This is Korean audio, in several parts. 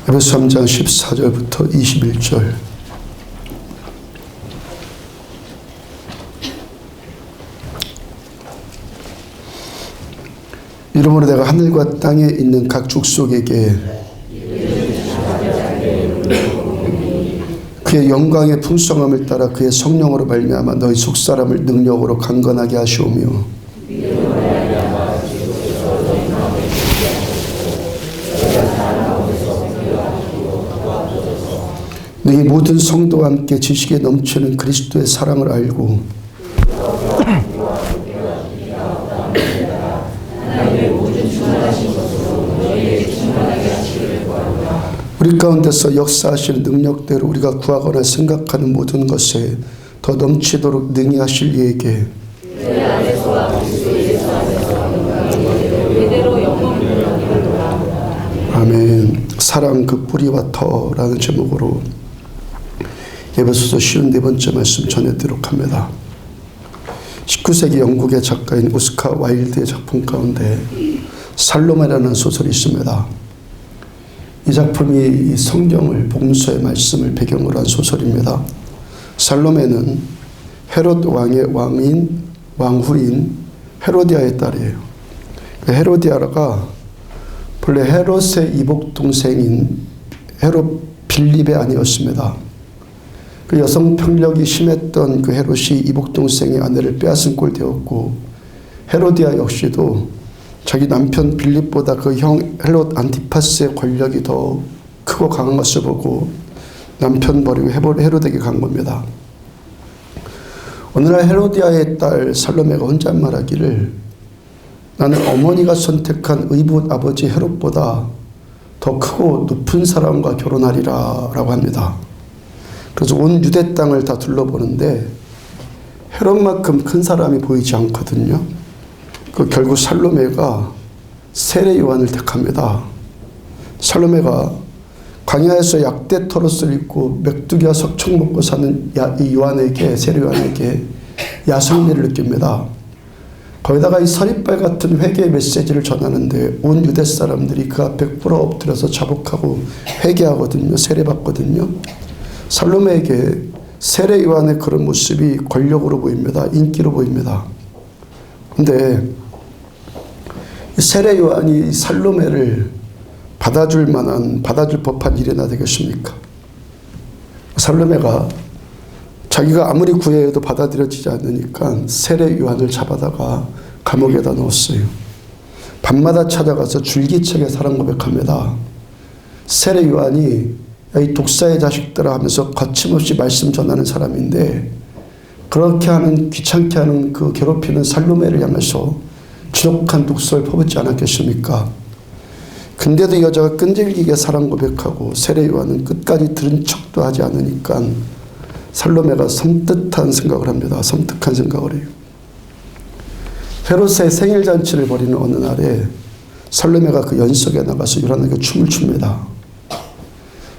에베소 3장 14절부터 21절. 이러므로 내가 하늘과 땅에 있는 각 족속에게 그의 영광의 풍성함을 따라 그의 성령으로 말미암아 너희 속사람을 능력으로 강건하게 하시오며 너희 모든 성도와 함께 지식에 넘치는 그리스도의 사랑을 알고 우리 가운데서 역사하시는 능력대로 우리가 구하거나 생각하는 모든 것에 더 넘치도록 능히 하실 이에게 아멘. 사랑 그 뿌리와 터라는 제목으로 에베소서 54번째 말씀 전해드리도록 합니다. 19세기 영국의 작가인 오스카 와일드의 작품 가운데 살로메라는 소설이 있습니다. 이 작품이 성경을 복음서의 말씀을 배경으로 한 소설입니다. 살로메는 헤롯 왕의 왕후인 헤로디아의 딸이에요. 헤로디아가 본래 헤롯의 이복 동생인 헤롯 빌립의 아내였습니다. 그 여성 편력이 심했던 그 헤롯이 이복 동생의 아내를 빼앗은 꼴 되었고, 헤로디아 역시도 자기 남편 빌립보다 그 형 헤롯 안티파스의 권력이 더 크고 강한 것을 보고 남편 버리고 헤롯에게 간 겁니다. 오늘날 헤로디아의 딸 살로메가 혼자 말하기를 나는 어머니가 선택한 의붓 아버지 헤롯보다 더 크고 높은 사람과 결혼하리라 라고 합니다. 그래서 온 유대 땅을 다 둘러보는데 헤롯만큼 큰 사람이 보이지 않거든요. 결국 살로메가 세례 요한을 택합니다. 살로메가 광야에서 약대 털옷을 입고 맥두기와 석청 먹고 사는 이 요한에게, 세례 요한에게 야성미를 느낍니다. 거기다가 이 서리빨 같은 회개의 메시지를 전하는데 온 유대 사람들이 그 앞에 꿇어 엎드려서 자복하고 회개하거든요. 세례받거든요. 살로메에게 세례 요한의 그런 모습이 권력으로 보입니다. 인기로 보입니다. 그런데 세례 요한이 살로메를 받아줄 법한 일이나 되겠습니까? 살로메가 자기가 아무리 구해도 받아들여지지 않으니까 세례 요한을 잡아다가 감옥에다 넣었어요. 밤마다 찾아가서 줄기차게 사랑 고백합니다. 세례 요한이 이 독사의 자식들아 하면서 거침없이 말씀 전하는 사람인데, 그렇게 하는, 귀찮게 하는 그 괴롭히는 살로메를 향해서 지독한 독설을 퍼붓지 않았겠습니까? 근데도 이 여자가 끈질기게 사랑 고백하고 세례 요한은 끝까지 들은 척도 하지 않으니까 살로메가 섬뜩한 생각을 합니다. 섬뜩한 생각을 해요. 헤롯의 생일잔치를 벌이는 어느 날에 살로메가 그 연석에 나가서 요란하게 춤을 춥니다.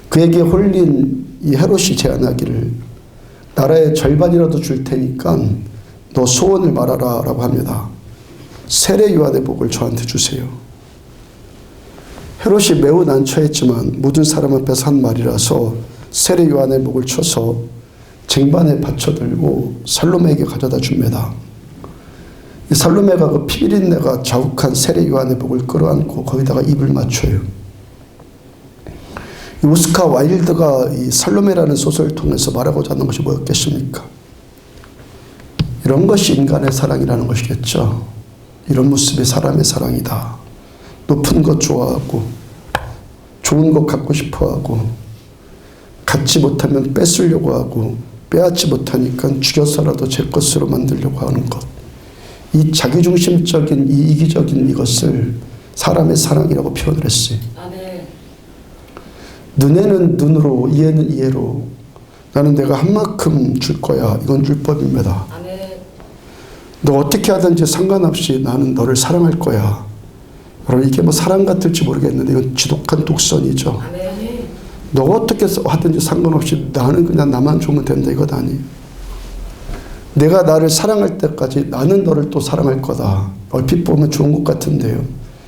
그에게 홀린 이 헤롯이 제안하기를 나라의 절반이라도 줄 테니까 너 소원을 말하라 라고 합니다. 세례 요한의 복을 저한테 주세요. 헤롯이 매우 난처했지만 모든 사람 앞에서 한 말이라서 세례 요한의 목을 쳐서 쟁반에 받쳐들고 살로메에게 가져다 줍니다. 이 살로메가 그 피비린내가 자욱한 세례 요한의 목을 끌어안고 거기다가 입을 맞춰요. 오스카 와일드가 이 살로메라는 소설을 통해서 말하고자 하는 것이 뭐였겠습니까? 이런 것이 인간의 사랑이라는 것이겠죠. 이런 모습이 사람의 사랑이다. 높은 것 좋아하고 좋은 것 갖고 싶어하고 갖지 못하면 뺏으려고 하고 빼앗지 못하니까 죽여서라도 제 것으로 만들려고 하는 것. 이 자기중심적인 이 이기적인 이것을 사람의 사랑이라고 표현을 했어요. 눈에는 눈으로, 이해는 이해로, 나는 내가 한 만큼 줄 거야. 이건 율법입니다. 너 어떻게 하든지 상관없이 나는 너를 사랑할 거야. 여러분, 이게 뭐 사랑 같을지 모르겠는데 이건 지독한 독선이죠. 너가 어떻게 하든지 상관없이 나는 그냥 나만 좋으면 된다. 이것 아니에요. 내가 나를 사랑할 때까지 나는 너를 또 사랑할 거다. 얼핏 보면 좋은 것 같은데요.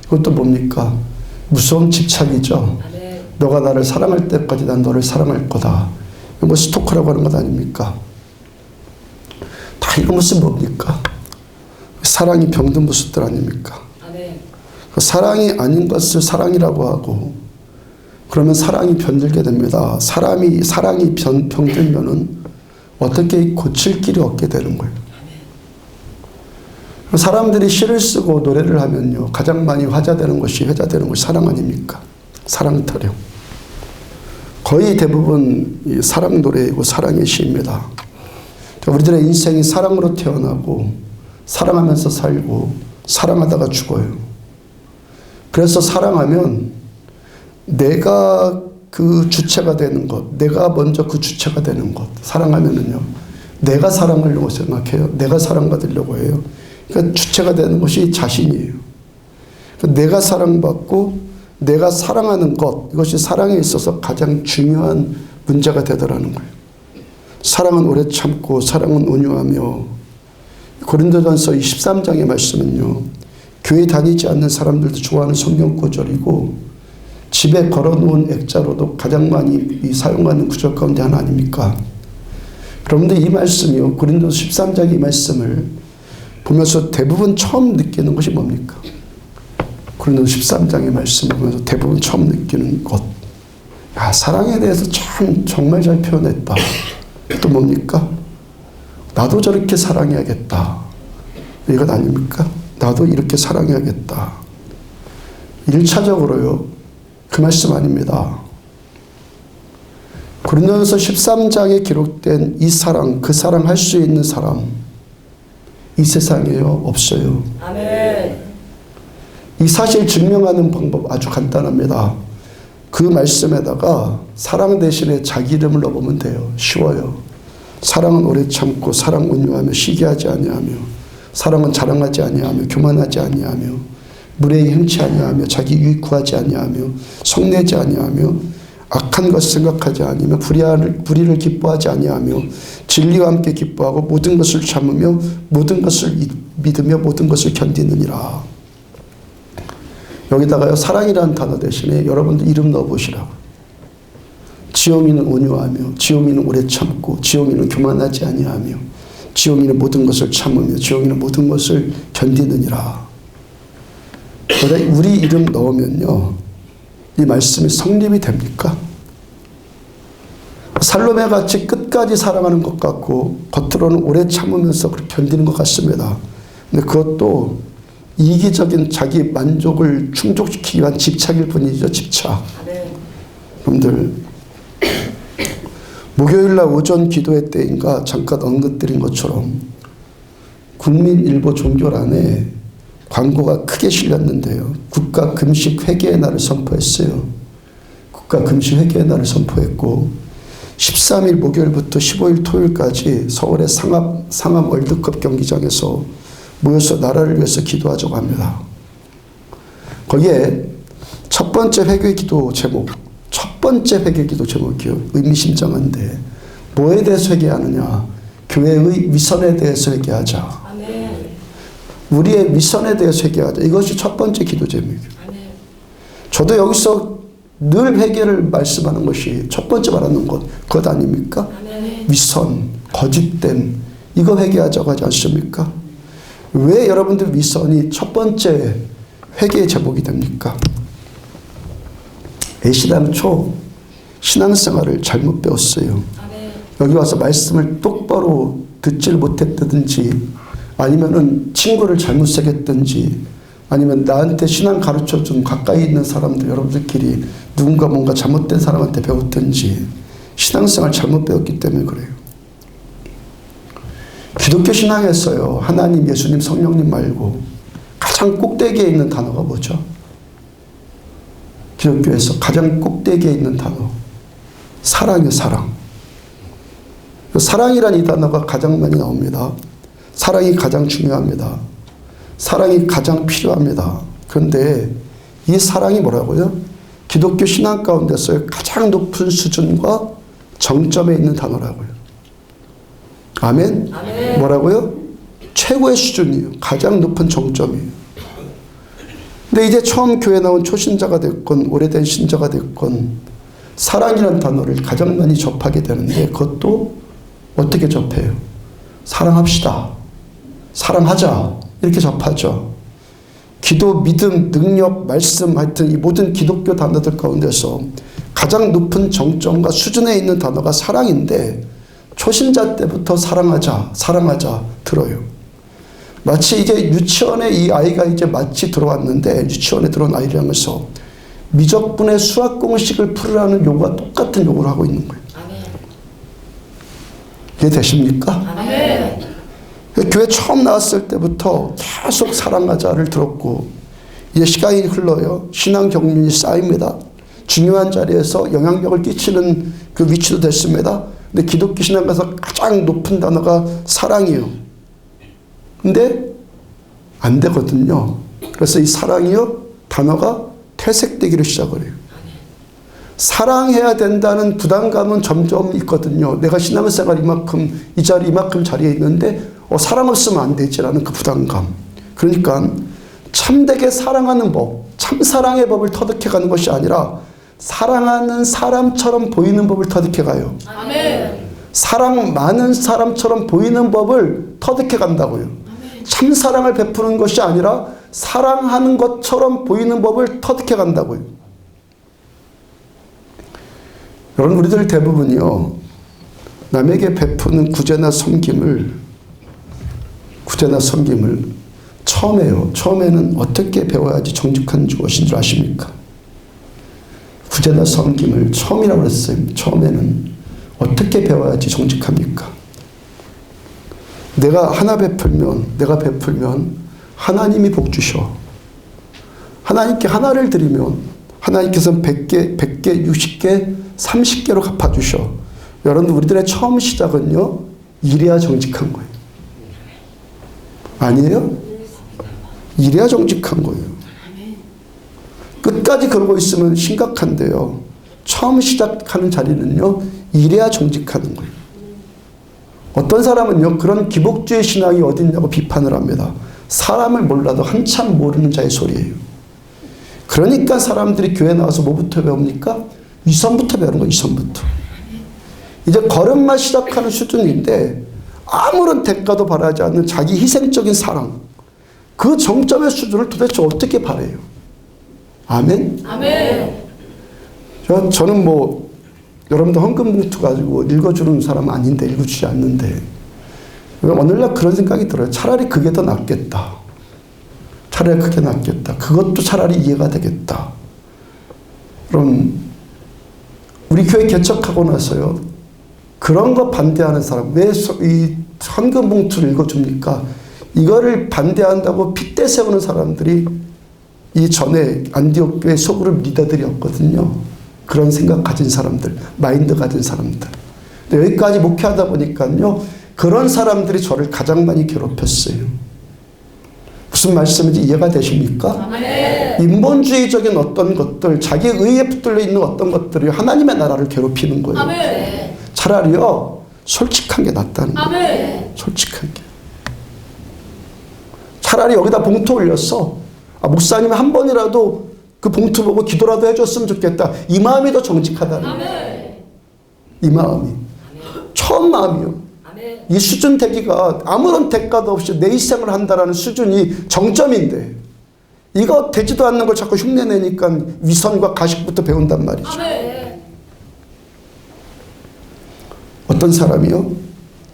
이건 또 뭡니까? 무서운 집착이죠. 너가 나를 사랑할 때까지 난 너를 사랑할 거다. 뭐 스토커라고 하는 것 아닙니까? 다 이런 모습 뭡니까? 사랑이 병든 모습들 아닙니까? 사랑이 아닌 것을 사랑이라고 하고 그러면 사랑이 병들게 됩니다. 사랑이 병들면은 어떻게 고칠 길이 없게 되는 거예요. 사람들이 시를 쓰고 노래를 하면요, 가장 많이 회자되는 것이 사랑 아닙니까? 사랑 타령. 거의 대부분 이 사랑 노래이고 사랑의 시입니다. 우리들의 인생이 사랑으로 태어나고 사랑하면서 살고 사랑하다가 죽어요. 그래서 사랑하면 내가 그 주체가 되는 것, 내가 먼저 그 주체가 되는 것. 사랑하면은요, 내가 사랑하려고 생각해요. 내가 사랑받으려고 해요. 그러니까 주체가 되는 것이 자신이에요. 그러니까 내가 사랑받고 내가 사랑하는 것, 이것이 사랑에 있어서 가장 중요한 문제가 되더라는 거예요. 사랑은 오래 참고 사랑은 온유하며. 고린도전서 13장의 말씀은요, 교회 다니지 않는 사람들도 좋아하는 성경 구절이고 집에 걸어놓은 액자로도 가장 많이 사용하는 구절 가운데 하나 아닙니까? 그런데 이 말씀이요, 고린도서 13장 이 말씀을 보면서 대부분 처음 느끼는 것이 뭡니까? 고린도서 13장의 말씀을 보면서 대부분 처음 느끼는 것. 야, 사랑에 대해서 정말 잘 표현했다. 또 뭡니까? 나도 저렇게 사랑해야겠다. 이건 아닙니까? 나도 이렇게 사랑해야겠다. 1차적으로요. 그 말씀 아닙니다. 고린도전서 13장에 기록된 이 사랑, 그 사랑 할 수 있는 사람, 이 세상에요, 없어요. 아멘. 이 사실 증명하는 방법 아주 간단합니다. 그 말씀에다가 사랑 대신에 자기 이름을 넣어보면 돼요. 쉬워요. 사랑은 오래 참고 사랑 온유하며 시기하지 아니하며 사랑은 자랑하지 아니하며 교만하지 아니하며 무례히 행치 아니하며 자기 유익 구하지 아니하며 성내지 아니하며 악한 것을 생각하지 아니하며 불의를 기뻐하지 아니하며 진리와 함께 기뻐하고 모든 것을 참으며 모든 것을 믿으며 모든 것을 견디느니라. 여기다가요, 사랑이라는 단어 대신에 여러분들 이름 넣어보시라고. 지용이는 온유하며 지용이는 오래 참고 지용이는 교만하지 아니하며 지용이는 모든 것을 참으며 지용이는 모든 것을 견디느니라. 우리 이름 넣으면요, 이 말씀이 성립이 됩니까? 살로메 같이 끝까지 사랑하는 것 같고 겉으로는 오래 참으면서 그렇게 견디는 것 같습니다. 근데 그것도 이기적인 자기 만족을 충족시키기 위한 집착일 뿐이죠. 집착. 여러분들, 목요일날 오전 기도회 때인가 잠깐 언급드린 것처럼 국민일보 종교란에 광고가 크게 실렸는데요. 국가 금식 회개의 날을 선포했어요. 국가 금식 회개의 날을 선포했고 13일 목요일부터 15일 토요일까지 서울의 상암 월드컵 경기장에서 모여서 나라를 위해서 기도하자고 합니다. 거기에 첫 번째 회개 기도 제목이요. 의미심장한데 뭐에 대해서 회개하느냐? 교회의 위선에 대해서 회개하자. 아멘. 우리의 위선에 대해서 회개하자. 이것이 첫 번째 기도 제목이에요. 아멘. 저도 여기서 늘 회개를 말씀하는 것이 첫 번째 말하는 것, 그것 아닙니까? 아멘. 위선, 거짓됨, 이거 회개하자고 하지 않습니까? 왜 여러분들 위선이 첫 번째 회개의 제목이 됩니까? 애시당초 신앙생활을 잘못 배웠어요. 아멘. 여기 와서 말씀을 똑바로 듣질 못했다든지 아니면은 친구를 잘못 새겼든지 아니면 나한테 신앙 가르쳐준 가까이 있는 사람들, 여러분들끼리 누군가 뭔가 잘못된 사람한테 배웠든지 신앙생활 잘못 배웠기 때문에 그래요. 기독교 신앙에서요, 하나님, 예수님, 성령님 말고 가장 꼭대기에 있는 단어가 뭐죠? 기독교에서 가장 꼭대기에 있는 단어, 사랑이에요. 사랑. 사랑이란 이 단어가 가장 많이 나옵니다. 사랑이 가장 중요합니다. 사랑이 가장 필요합니다. 그런데 이 사랑이 뭐라고요? 기독교 신앙 가운데서 가장 높은 수준과 정점에 있는 단어라고요. 아멘? 아멘. 뭐라고요? 최고의 수준이에요. 가장 높은 정점이에요. 근데 이제 처음 교회 나온 초신자가 됐건 오래된 신자가 됐건 사랑이라는 단어를 가장 많이 접하게 되는데 그것도 어떻게 접해요? 사랑합시다. 사랑하자. 이렇게 접하죠. 기도, 믿음, 능력, 말씀 하여튼 이 모든 기독교 단어들 가운데서 가장 높은 정점과 수준에 있는 단어가 사랑인데 초신자 때부터 사랑하자, 사랑하자 들어요. 마치 이제 유치원에 이 아이가 이제 마치 들어왔는데 유치원에 들어온 아이를 하면서 미적분의 수학 공식을 풀으라는 요구가 똑같은 요구를 하고 있는 거예요. 이해되십니까? 아멘. 교회 처음 나왔을 때부터 계속 사랑하자를 들었고 이제 시간이 흘러요. 신앙 경륜이 쌓입니다. 중요한 자리에서 영향력을 끼치는 그 위치도 됐습니다. 근데 기독교 신앙에서 가장 높은 단어가 사랑이요. 근데 안 되거든요. 그래서 이 사랑이요 단어가 퇴색되기를 시작을 해요. 사랑해야 된다는 부담감은 점점 있거든요. 내가 신앙생활 이만큼 이 자리 이만큼 자리에 있는데 사랑 없으면 안 되지라는 그 부담감. 그러니까 참되게 사랑하는 법, 참사랑의 법을 터득해가는 것이 아니라 사랑하는 사람처럼 보이는 법을 터득해가요. 아멘. 사랑 많은 사람처럼 보이는 법을 터득해간다고요. 참사랑을 베푸는 것이 아니라 사랑하는 것처럼 보이는 법을 터득해간다고요. 여러분 우리들 대부분이요. 남에게 베푸는 구제나 섬김을 처음 해요. 처음에는 어떻게 배워야지 정직한 것인 줄 아십니까? 구제나 섬김을 처음이라고 그랬어요. 처음에는 어떻게 배워야지 정직합니까? 내가 베풀면 하나님이 복 주셔. 하나님께 하나를 드리면 하나님께서는 100개, 60개, 30개로 갚아주셔. 여러분 우리들의 처음 시작은요. 이래야 정직한 거예요. 아니에요? 이래야 정직한 거예요. 끝까지 그러고 있으면 심각한데요. 처음 시작하는 자리는요. 이래야 정직하는 거예요. 어떤 사람은요. 그런 기복주의 신앙이 어딨냐고 비판을 합니다. 사람을 몰라도 한참 모르는 자의 소리예요. 그러니까 사람들이 교회 나와서 뭐부터 배웁니까? 위선부터 배우는 거예요. 위선부터. 이제 걸음만 시작하는 수준인데 아무런 대가도 바라지 않는 자기 희생적인 사랑. 그 정점의 수준을 도대체 어떻게 바라요? 아멘? 아멘. 저는 여러분들 헌금봉투 가지고 읽어주는 사람 아닌데 읽어주지 않는데 오늘날 그런 생각이 들어요. 차라리 그게 더 낫겠다. 차라리 그게 낫겠다. 그것도 차라리 이해가 되겠다. 그럼 우리 교회 개척하고 나서요. 그런 거 반대하는 사람 왜 이 헌금봉투를 읽어줍니까? 이거를 반대한다고 핏대 세우는 사람들이 이 전에 안디옥 교회 소그룹 리더들이었거든요. 그런 생각 가진 사람들, 마인드 가진 사람들. 근데 여기까지 목회하다 보니까요. 그런 사람들이 저를 가장 많이 괴롭혔어요. 무슨 말씀인지 이해가 되십니까? 네. 인본주의적인 어떤 것들, 자기 의에 붙들려 있는 어떤 것들이 하나님의 나라를 괴롭히는 거예요. 아멘. 차라리요. 솔직한 게 낫다는 거예요. 아멘. 솔직한 게. 차라리 여기다 봉투 올렸어. 목사님 한 번이라도 그 봉투 보고 기도라도 해줬으면 좋겠다. 이 마음이 더 정직하다는 거예요. 아멘. 이 마음이. 처음 마음이요. 아멘. 이 수준 되기가 아무런 대가도 없이 내 희생을 한다라는 수준이 정점인데 이거 되지도 않는 걸 자꾸 흉내내니까 위선과 가식부터 배운단 말이죠. 아멘. 어떤 사람이요?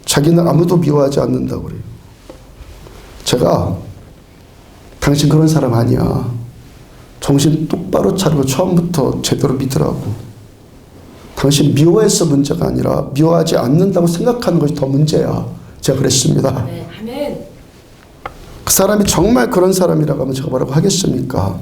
자기는 아무도 미워하지 않는다고 그래요. 제가 당신 그런 사람 아니야. 정신 똑바로 차리고 처음부터 제대로 믿으라고. 당신 미워해서 문제가 아니라 미워하지 않는다고 생각하는 것이 더 문제야. 제가 그랬습니다. 아멘. 그 사람이 정말 그런 사람이라고 하면 제가 뭐라고 하겠습니까?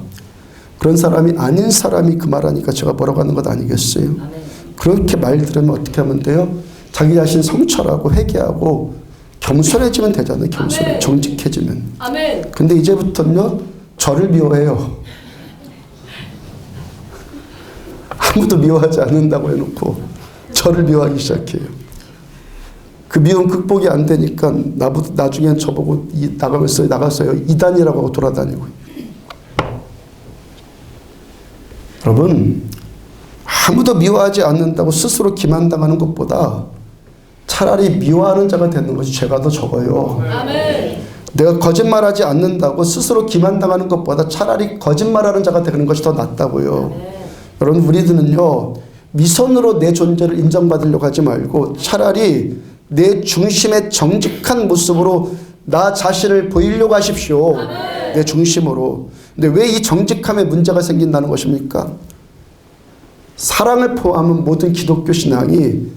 그런 사람이 아닌 사람이 그 말하니까 제가 뭐라고 하는 것 아니겠어요? 아멘. 그렇게 말 들으면 어떻게 하면 돼요? 자기 자신 성찰하고 회개하고 겸손해지면 되잖아요. 겸손해. 아멘. 정직해지면. 아멘. 근데 이제부터는요. 저를 미워해요. 아무도 미워하지 않는다고 해놓고 저를 미워하기 시작해요. 그 미움 극복이 안 되니까 나중엔 저보고 나가서요. 이단이라고 하고 돌아다니고. 여러분 아무도 미워하지 않는다고 스스로 기만당하는 것보다 차라리 미워하는 자가 되는 것이 죄가 더 적어요. 아멘. 내가 거짓말하지 않는다고 스스로 기만당하는 것보다 차라리 거짓말하는 자가 되는 것이 더 낫다고요. 여러분, 우리들은요, 위선으로 내 존재를 인정받으려고 하지 말고 차라리 내 중심의 정직한 모습으로 나 자신을 보이려고 하십시오. 내 중심으로. 근데 왜 이 정직함에 문제가 생긴다는 것입니까? 사랑을 포함한 모든 기독교 신앙이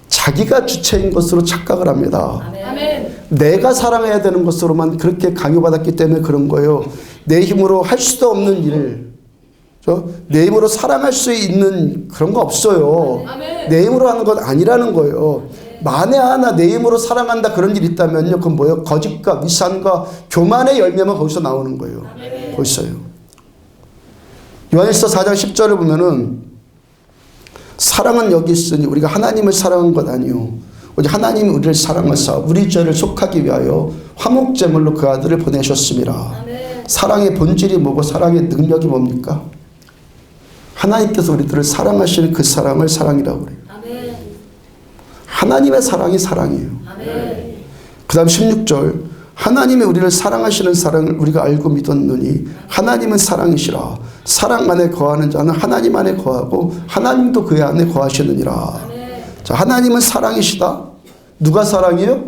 자기가 주체인 것으로 착각을 합니다. 아멘. 내가 사랑해야 되는 것으로만 그렇게 강요받았기 때문에 그런 거예요. 내 힘으로 할 수도 없는 일, 내 힘으로 사랑할 수 있는 그런 거 없어요. 내 힘으로 하는 건 아니라는 거예요. 만에 하나 내 힘으로 사랑한다 그런 일이 있다면요, 그건 뭐예요? 거짓과 위선과 교만의 열매만 거기서 나오는 거예요. 거기서요. 요한일서 4장 10절을 보면은 사랑은 여기 있으니 우리가 하나님을 사랑한 것 아니요 오직 하나님이 우리를 사랑하사 우리 죄를 속하기 위하여 화목제물로 그 아들을 보내셨습니다. 사랑의 본질이 뭐고 사랑의 능력이 뭡니까? 하나님께서 우리들을 사랑하시는 그 사랑을 사랑이라고 그래요. 하나님의 사랑이 사랑이에요. 그 다음 16절, 하나님이 우리를 사랑하시는 사랑을 우리가 알고 믿었느니 하나님은 사랑이시라. 사랑 안에 거하는 자는 하나님 안에 거하고 하나님도 그의 안에 거하시느니라. 자, 하나님은 사랑이시다. 누가 사랑이에요?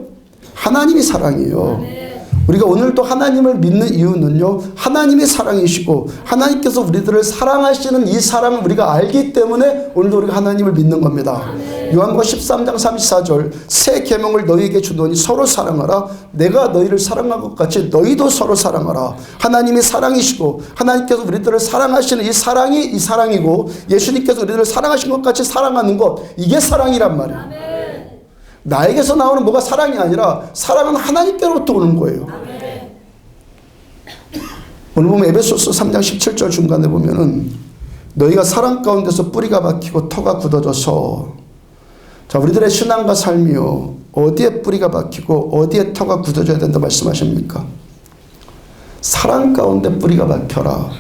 하나님이 사랑이에요. 우리가 오늘도 하나님을 믿는 이유는요, 하나님이 사랑이시고 하나님께서 우리들을 사랑하시는 이 사랑을 우리가 알기 때문에 오늘도 우리가 하나님을 믿는 겁니다. 요한복음 13장 34절, 새 계명을 너희에게 주노니 서로 사랑하라. 내가 너희를 사랑한 것 같이 너희도 서로 사랑하라. 하나님이 사랑이시고 하나님께서 우리들을 사랑하시는 이 사랑이 이 사랑이고 예수님께서 우리들을 사랑하신 것 같이 사랑하는 것, 이게 사랑이란 말이에요. 나에게서 나오는 뭐가 사랑이 아니라 사랑은 하나님께로부터 오는 거예요. 오늘 보면 에베소서 3장 17절 중간에 보면은 너희가 사랑 가운데서 뿌리가 박히고 터가 굳어져서, 자, 우리들의 신앙과 삶이요, 어디에 뿌리가 박히고 어디에 터가 굳어져야 된다 말씀하십니까? 사랑 가운데 뿌리가 박혀라.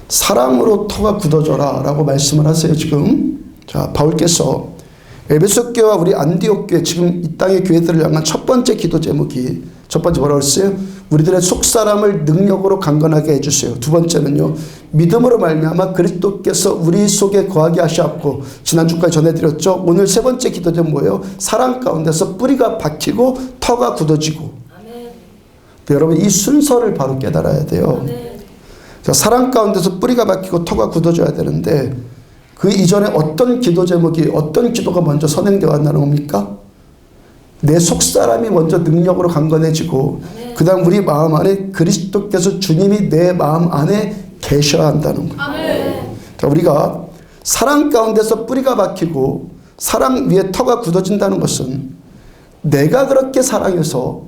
사랑으로 터가 굳어져라 라고 말씀을 하세요. 지금 자, 바울께서 에베소 교회와 우리 안디옥 교회, 지금 이 땅의 교회들을 향한 첫 번째 기도 제목이, 첫 번째 뭐라고 했어요? 우리들의 속사람을 능력으로 강건하게 해주세요. 두 번째는요, 믿음으로 말미암아 그리스도께서 우리 속에 거하게 하셨고, 지난주까지 전해드렸죠. 오늘 세 번째 기도 제목 뭐예요? 사랑 가운데서 뿌리가 박히고 터가 굳어지고. 여러분, 이 순서를 바로 깨달아야 돼요. 자, 사랑 가운데서 뿌리가 박히고 터가 굳어져야 되는데 그 이전에 어떤 기도 제목이, 어떤 기도가 먼저 선행되어 왔다는 겁니까? 내 속사람이 먼저 능력으로 강건해지고 그 다음 우리 마음 안에 그리스도께서 주님이 내 마음 안에 계셔야 한다는 거예요. 자, 우리가 사랑 가운데서 뿌리가 박히고 사랑 위에 터가 굳어진다는 것은 내가 그렇게 사랑해서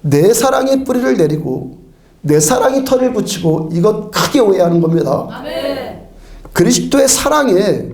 내 사랑의 뿌리를 내리고 내 사랑이 터를 붙이고, 이것 크게 오해하는 겁니다. 그리스도의 사랑에,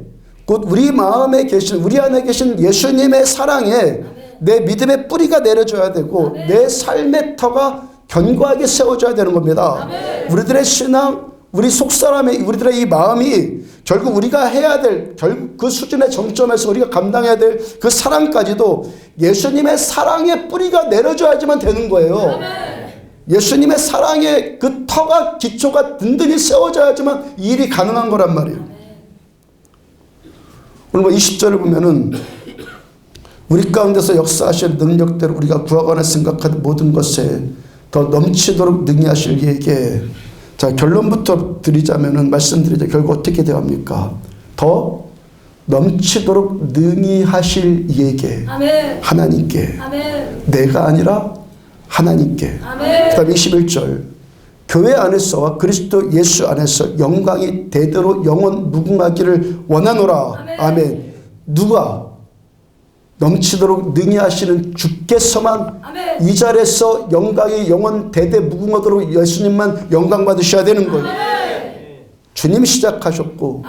곧 우리 마음에 계신, 우리 안에 계신 예수님의 사랑에 내 믿음의 뿌리가 내려줘야 되고 내 삶의 터가 견고하게 세워져야 되는 겁니다. 우리들의 신앙, 우리 속사람의, 우리들의 이 마음이 결국 우리가 해야 될, 결국 그 수준의 정점에서 우리가 감당해야 될 그 사랑까지도 예수님의 사랑의 뿌리가 내려줘야지만 되는 거예요. 예수님의 사랑의 그 터가, 기초가 든든히 세워져야지만 이 일이 가능한 거란 말이에요. 오늘 뭐 20절을 보면은 우리 가운데서 역사하실 능력대로 우리가 구하거나 생각하는 모든 것에 더 넘치도록 능히 하실 이에게, 자, 결론부터 드리자면은, 말씀드리자, 결국 어떻게 되합니까? 더 넘치도록 능히 하실 이에게, 하나님께, 내가 아니라 하나님께. 그 다음 21절, 교회 안에서와 그리스도 예수 안에서 영광이 대대로 영원 무궁하기를 원하노라. 아멘. 누가? 넘치도록 능히 하시는 주께서만 이 자리에서 영광이 영원 대대 무궁하도록 예수님만 영광 받으셔야 되는 거예요. 주님 시작하셨고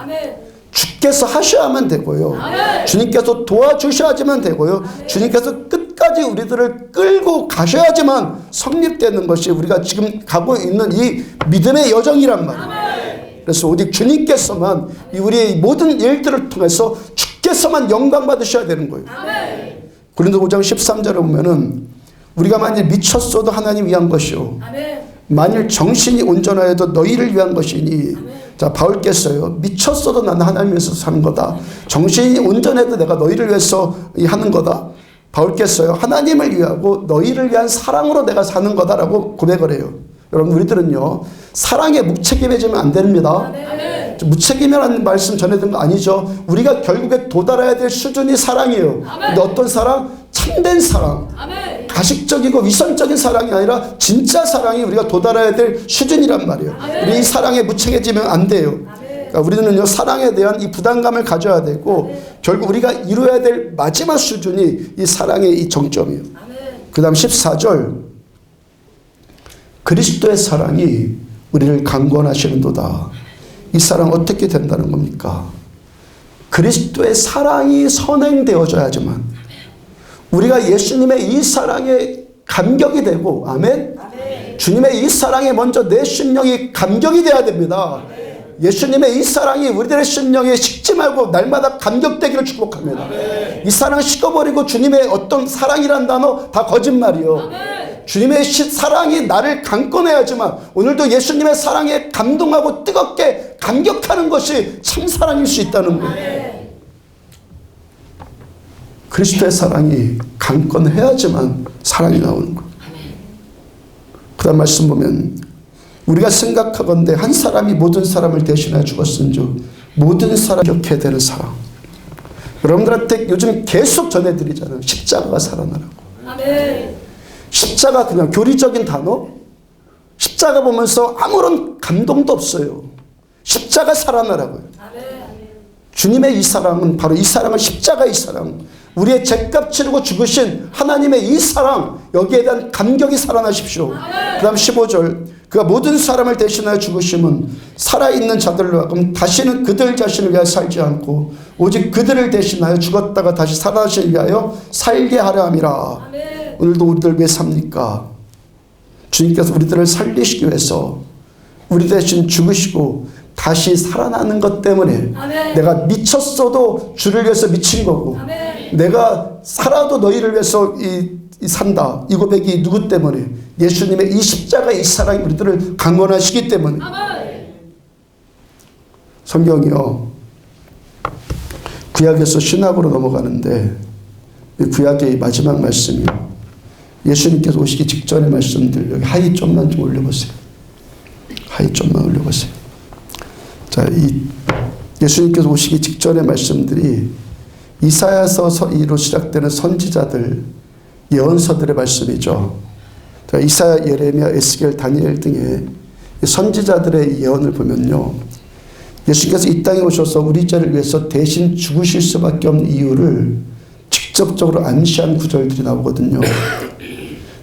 주께서 하셔야만 되고요. 주님께서 도와주셔야지만 되고요. 주님께서 끝까지 우리들을 끌고 가셔야지만 성립되는 것이 우리가 지금 가고 있는 이 믿음의 여정이란 말이에요. 그래서 오직 주님께서만 우리의 모든 일들을 통해서 주께서만 영광 받으셔야 되는 거예요. 아멘. 고린도 5장 13절에 보면은 우리가 만일 미쳤어도 하나님 위한 것이요 아멘. 만일 정신이 온전하여도 너희를 위한 것이니. 자, 바울께서요, 미쳤어도 나는 하나님 위해서 사는 거다. 정신이 온전해도 내가 너희를 위해서 하는 거다. 바울께서요, 하나님을 위하고 너희를 위한 사랑으로 내가 사는 거다라고 고백을 해요. 여러분, 우리들은요, 사랑에 무책임해지면 안 됩니다. 아멘. 무책임이라는 말씀 전해드린 거 아니죠. 우리가 결국에 도달해야 될 수준이 사랑이에요. 근데 어떤 사랑? 참된 사랑. 아멘. 가식적이고 위선적인 사랑이 아니라 진짜 사랑이 우리가 도달해야 될 수준이란 말이에요. 우리 이 사랑에 무책임해지면 안 돼요. 그러니까 우리는요, 사랑에 대한 이 부담감을 가져야 되고 결국 우리가 이루어야 될 마지막 수준이 이 사랑의 이 정점이에요. 그 다음 14절, 그리스도의 사랑이 우리를 강권하시는도다. 이 사랑 어떻게 된다는 겁니까? 그리스도의 사랑이 선행되어져야지만 우리가 예수님의 이 사랑에 감격이 되고, 아멘? 주님의 이 사랑에 먼저 내 심령이 감격이 돼야 됩니다. 예수님의 이 사랑이 우리들의 심령에 식지 말고 날마다 감격되기를 축복합니다. 이 사랑 식어버리고 주님의 어떤 사랑이란 단어 다 거짓말이요. 주님의 사랑이 나를 강권해야지만 오늘도 예수님의 사랑에 감동하고 뜨겁게 감격하는 것이 참 사랑일 수 있다는 거예요. 그리스도의 사랑이 강권해야지만 사랑이 나오는 거예요. 그 다음 말씀 보면 우리가 생각하건대 한 사람이 모든 사람을 대신하여 죽었은즉 모든 사람이 이렇게 되는 사랑. 여러분들한테 요즘 계속 전해드리잖아요. 십자가가 살아나라고. 아멘. 십자가 그냥 교리적인 단어? 십자가 보면서 아무런 감동도 없어요. 십자가 살아나라고요. 아멘. 주님의 이 사랑은 바로 이 사랑은 십자가의 사랑. 우리의 죄값 치르고 죽으신 하나님의 이 사랑, 여기에 대한 감격이 살아나십시오. 그 다음 15절, 그가 모든 사람을 대신하여 죽으심은 살아있는 자들로 하여금 다시는 그들 자신을 위하여 살지 않고 오직 그들을 대신하여 죽었다가 다시 살아나시기 위하여 살게 하려 함이라. 아멘. 오늘도 우리들 왜 삽니까? 주님께서 우리들을 살리시기 위해서 우리 대신 죽으시고 다시 살아나는 것 때문에 아멘. 내가 미쳤어도 주를 위해서 미친 거고 아멘. 내가 살아도 너희를 위해서 산다. 이 고백이 누구 때문에? 예수님의 이 십자가의 이 사랑이 우리들을 강권하시기 때문에. 아멘. 성경이요, 구약에서 신약으로 넘어가는데 이 구약의 마지막 말씀이요, 예수님께서 오시기 직전의 말씀들, 여기 하이 좀만 좀 올려보세요. 하이 좀만 올려보세요. 자, 이 예수님께서 오시기 직전의 말씀들이 이사야서 2로 시작되는 선지자들 예언서들의 말씀이죠. 자, 이사야, 예레미야, 에스겔, 다니엘 등의 선지자들의 예언을 보면요, 예수님께서 이 땅에 오셔서 우리 죄를 위해서 대신 죽으실 수밖에 없는 이유를 직접적으로 암시한 구절들이 나오거든요.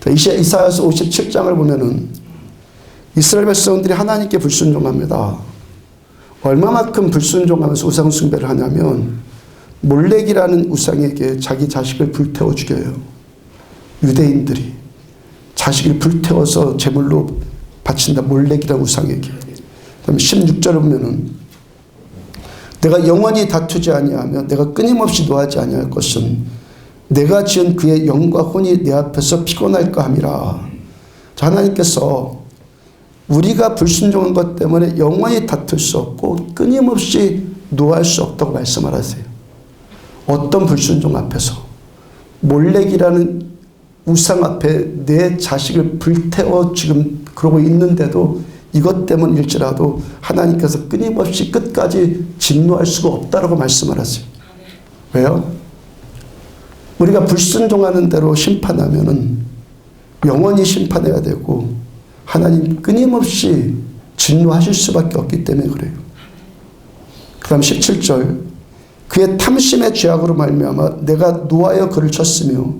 자, 이사야서 57장을 보면은 이스라엘 백성들이 하나님께 불순종합니다. 얼마만큼 불순종하면서 우상 숭배를 하냐면 몰렉이라는 우상에게 자기 자식을 불태워 죽여요. 유대인들이 자식을 불태워서 제물로 바친다. 몰렉이라는 우상에게. 그다음에 16절을 보면은 내가 영원히 다투지 아니하며 내가 끊임없이 노하지 아니할 것은 내가 지은 그의 영과 혼이 내 앞에서 피곤할까 함이라. 자, 하나님께서 우리가 불순종한 것 때문에 영원히 다툴 수 없고 끊임없이 노할 수 없다고 말씀을 하세요. 어떤 불순종 앞에서? 몰렉이라는 우상 앞에 내 자식을 불태워 지금 그러고 있는데도 이것 때문일지라도 하나님께서 끊임없이 끝까지 진노할 수가 없다라고 말씀을 하세요. 왜요? 우리가 불순종하는 대로 심판하면은 영원히 심판해야 되고 하나님 끊임없이 진노하실 수밖에 없기 때문에 그래요. 그 다음 17절, 그의 탐심의 죄악으로 말미암아 내가 노하여 그를 쳤으며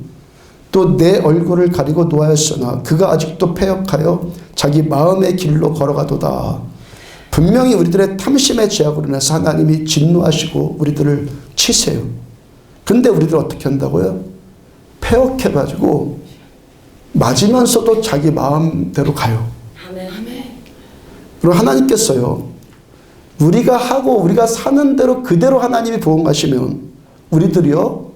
또 내 얼굴을 가리고 노하였으나 그가 아직도 패역하여 자기 마음의 길로 걸어가도다. 분명히 우리들의 탐심의 죄악으로 인해서 하나님이 진노하시고 우리들을 치세요. 근데 우리들 어떻게 한다고요? 패역해가지고 맞으면서도 자기 마음대로 가요. 아멘. 그리고 하나님께서요, 우리가 하고 우리가 사는 대로 그대로 하나님이 보응하시면 우리들이요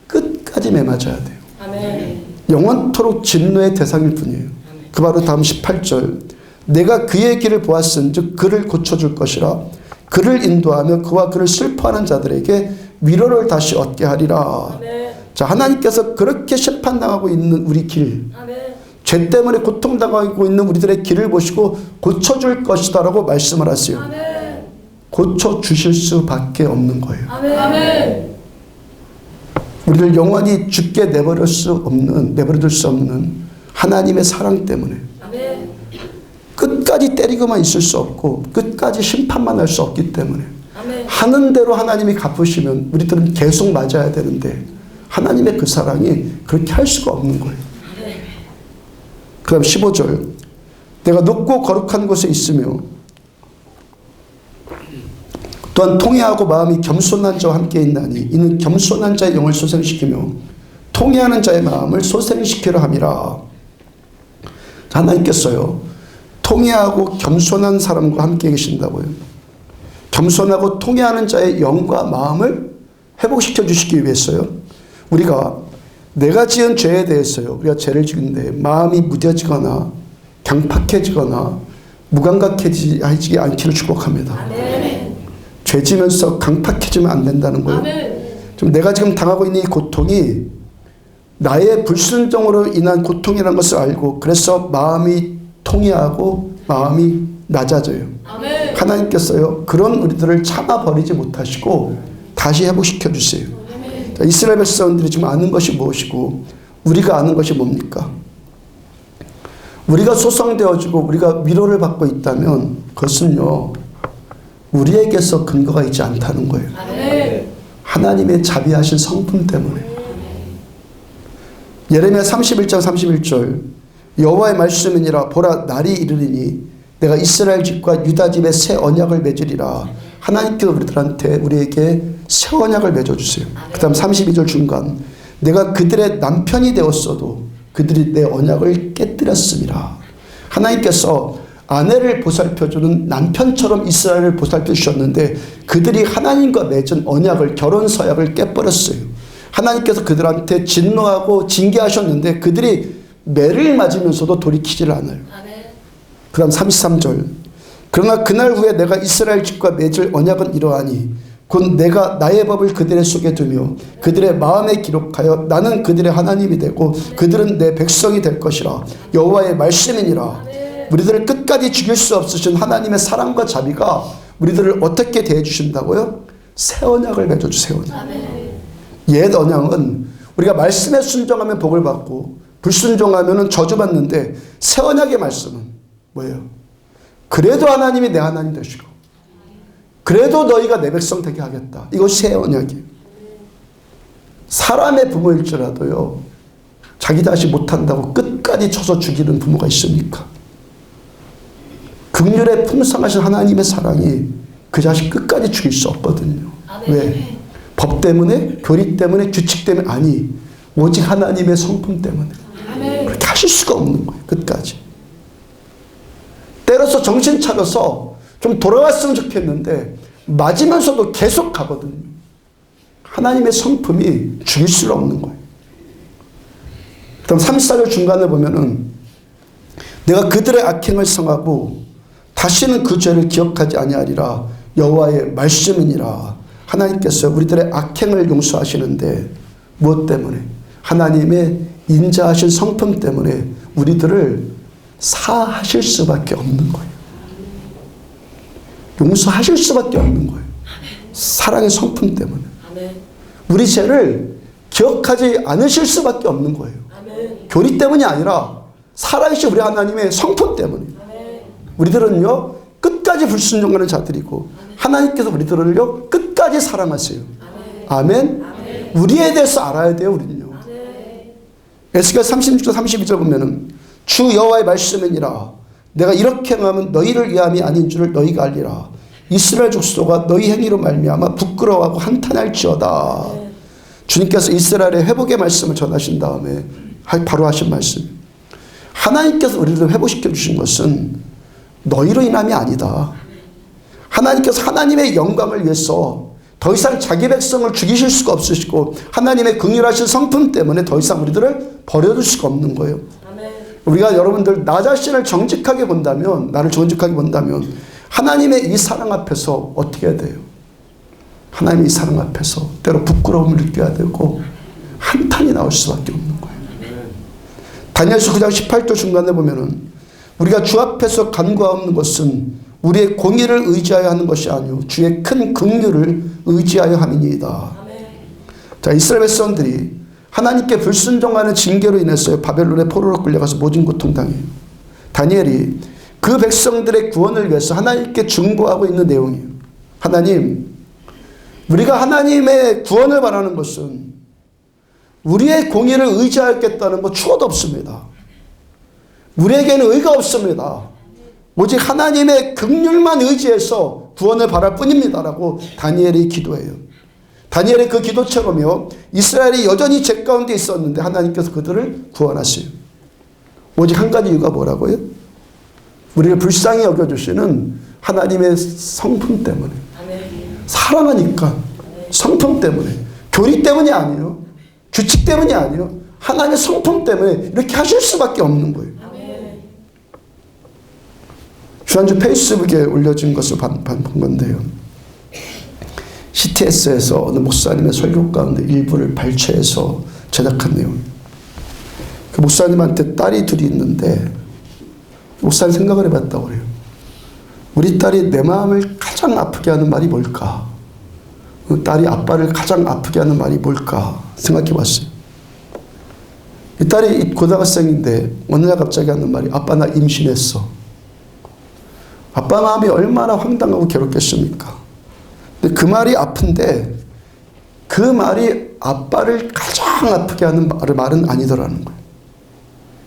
끝까지 매맞아야 돼요. 아멘. 영원토록 진노의 대상일 뿐이에요. 그 바로 다음 18절. 내가 그의 길을 보았은즉 그를 고쳐줄 것이라. 그를 인도하며 그와 그를 슬퍼하는 자들에게 위로를 다시 얻게 하리라. 아멘. 자, 하나님께서 그렇게 심판당하고 있는 우리 길, 아멘. 죄 때문에 고통당하고 있는 우리들의 길을 보시고 고쳐줄 것이다라고 말씀을 하세요. 아멘. 고쳐주실 수밖에 없는 거예요. 아멘. 아멘. 우리를 영원히 죽게 내버려둘 수 없는 하나님의 사랑 때문에 아멘. 끝까지 때리고만 있을 수 없고 끝까지 심판만 할 수 없기 때문에 아멘. 하는 대로 하나님이 갚으시면 우리들은 계속 맞아야 되는데 하나님의 그 사랑이 그렇게 할 수가 없는 거예요. 그 다음 15절. 내가 높고 거룩한 곳에 있으며 또한 통회하고 마음이 겸손한 자와 함께 있나니 이는 겸손한 자의 영을 소생시키며 통회하는 자의 마음을 소생시키려 함이라. 하나님께서요 통회하고 겸손한 사람과 함께 계신다고요. 겸손하고 통회하는 자의 영과 마음을 회복시켜 주시기 위해서요. 우리가 내가 지은 죄에 대해서요. 우리가 죄를 지은데 마음이 무뎌지거나 강팍해지거나 무감각해지지 않기를 축복합니다. 아멘. 죄 지면서 강팍해지면 안 된다는 거예요. 아멘. 좀 내가 지금 당하고 있는 이 고통이 나의 불순종으로 인한 고통이라는 것을 알고 그래서 마음이 통회하고 마음이 낮아져요. 아멘. 하나님께서요 그런 우리들을 참아버리지 못하시고 다시 회복시켜 주세요. 자, 이스라엘 백성들이 지금 아는 것이 무엇이고 우리가 아는 것이 뭡니까? 우리가 소성되어지고 우리가 위로를 받고 있다면 그것은요 우리에게서 근거가 있지 않다는 거예요. 아멘. 하나님의 자비하신 성품 때문에. 예레미야 31장 31절 여호와의 말씀이니라 보라 날이 이르리니 내가 이스라엘 집과 유다 집에 새 언약을 맺으리라. 하나님께서 우리에게 새 언약을 맺어주세요. 그 다음 32절 중간 내가 그들의 남편이 되었어도 그들이 내 언약을 깨뜨렸음이라. 하나님께서 아내를 보살펴주는 남편처럼 이스라엘을 보살펴 주셨는데 그들이 하나님과 맺은 언약을 결혼 서약을 깨버렸어요. 하나님께서 그들한테 진노하고 징계하셨는데 그들이 매를 맞으면서도 돌이키질 않아요. 그 다음 33절 그러나 그날 후에 내가 이스라엘 집과 맺을 언약은 이러하니 곧 내가 나의 법을 그들의 속에 두며 그들의 마음에 기록하여 나는 그들의 하나님이 되고 그들은 내 백성이 될 것이라. 여호와의 말씀이니라. 우리들을 끝까지 죽일 수 없으신 하나님의 사랑과 자비가 우리들을 어떻게 대해 주신다고요? 새 언약을 맺어주세요. 옛 언약은 우리가 말씀에 순종하면 복을 받고 불순종하면 저주받는데 새 언약의 말씀은 뭐예요? 그래도 하나님이 내 하나님 되시고 그래도 너희가 내 백성 되게 하겠다. 이것이 새 언약이에요. 사람의 부모일지라도요 자기 자식 못한다고 끝까지 쳐서 죽이는 부모가 있습니까? 긍휼에 풍성하신 하나님의 사랑이 그 자식 끝까지 죽일 수 없거든요. 왜? 법 때문에, 교리 때문에, 규칙 때문에 아니 오직 하나님의 성품 때문에 그렇게 하실 수가 없는 거예요. 끝까지. 때로서 정신 차려서 좀 돌아왔으면 좋겠는데 맞으면서도 계속 가거든요. 하나님의 성품이 죽일 수 없는 거예요. 그럼 34절 중간에 보면은 내가 그들의 악행을 성하고 다시는 그 죄를 기억하지 아니하리라. 여호와의 말씀이니라. 하나님께서 우리들의 악행을 용서하시는데 무엇 때문에? 하나님의 인자하신 성품 때문에 우리들을 사하실 수밖에 없는 거예요. 용서하실 수밖에 없는 거예요. 사랑의 성품 때문에. 우리 죄를 기억하지 않으실 수밖에 없는 거예요. 교리 때문이 아니라 살아계신 우리 하나님의 성품 때문에. 우리들은요 끝까지 불순종하는 자들이고 하나님께서 우리들을요 끝까지 사랑하세요. 아멘. 우리에 대해서 알아야 돼요. 우리는요. 에스겔 36절 32절 보면은 주 여호와의 말씀이니라. 내가 이렇게 하면 너희를 위함이 아닌 줄을 너희가 알리라. 이스라엘 족속아 너희 행위로 말미암아 부끄러워하고 한탄할지어다. 주님께서 이스라엘의 회복의 말씀을 전하신 다음에 바로 하신 말씀. 하나님께서 우리를 회복시켜 주신 것은 너희로 인함이 아니다. 하나님께서 하나님의 영광을 위해서 더 이상 자기 백성을 죽이실 수가 없으시고 하나님의 긍휼하신 성품 때문에 더 이상 우리들을 버려둘 수가 없는 거예요. 아멘. 우리가 여러분들 나 자신을 정직하게 본다면, 나를 정직하게 본다면 하나님의 이 사랑 앞에서 어떻게 해야 돼요? 하나님의 이 사랑 앞에서 때로 부끄러움을 느껴야 되고 한탄이 나올 수밖에 없는 거예요. 다니엘서 9장 18절 중간에 보면은 우리가 주 앞에서 간구하는 것은 우리의 공의를 의지하여 하는 것이 아니요 주의 큰 긍휼을 의지하여 함이니이다. 자, 이스라엘 백성들이 하나님께 불순종하는 징계로 인해서 바벨론의 포로로 끌려가서 모진 고통당해요. 다니엘이 그 백성들의 구원을 위해서 하나님께 중보하고 있는 내용이에요. 하나님, 우리가 하나님의 구원을 바라는 것은 우리의 공의를 의지하겠다는 거 추호도 없습니다. 우리에게는 의가 없습니다. 오직 하나님의 긍휼만 의지해서 구원을 바랄 뿐입니다라고 다니엘이 기도해요. 다니엘의 그 기도처럼요, 이스라엘이 여전히 죄 가운데 있었는데 하나님께서 그들을 구원하세요. 오직 한 가지 이유가 뭐라고요? 우리를 불쌍히 여겨주시는 하나님의 성품 때문에. 사랑하니까. 성품 때문에. 교리 때문이 아니에요. 규칙 때문이 아니에요. 하나님의 성품 때문에 이렇게 하실 수밖에 없는 거예요. 지난주 페이스북에 올려진 것을 본 건데요. CTS에서 어느 목사님의 설교 가운데 일부를 발췌해서 제작한 내용입니다. 그 목사님한테 딸이 둘이 있는데 목사님 생각을 해봤다고 그래요. 우리 딸이 내 마음을 가장 아프게 하는 말이 뭘까? 딸이 아빠를 가장 아프게 하는 말이 뭘까? 생각해 봤어요. 이 딸이 고등학생인데 어느 날 갑자기 하는 말이 아빠 나 임신했어. 아빠 마음이 얼마나 황당하고 괴롭겠습니까? 근데 그 말이 아픈데 그 말이 아빠를 가장 아프게 하는 말은 아니더라는 거예요.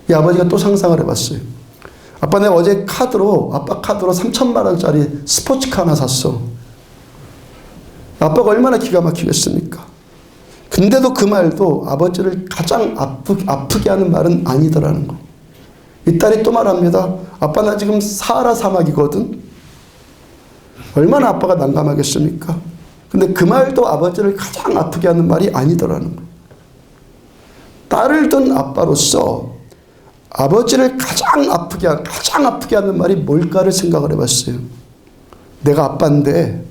이 아버지가 또 상상을 해봤어요. 아빠 내가 어제 아빠 카드로 3천만 원짜리 스포츠카 하나 샀어. 아빠가 얼마나 기가 막히겠습니까? 근데도 그 말도 아버지를 가장 아프게 하는 말은 아니더라는 거예요. 이 딸이 또 말합니다. 아빠 나 지금 사하라 사막이거든. 얼마나 아빠가 난감하겠습니까? 근데 그 말도 아버지를 가장 아프게 하는 말이 아니더라는 거예요. 딸을 둔 아빠로서 아버지를 가장 아프게 하는 말이 뭘까를 생각을 해봤어요. 내가 아빠인데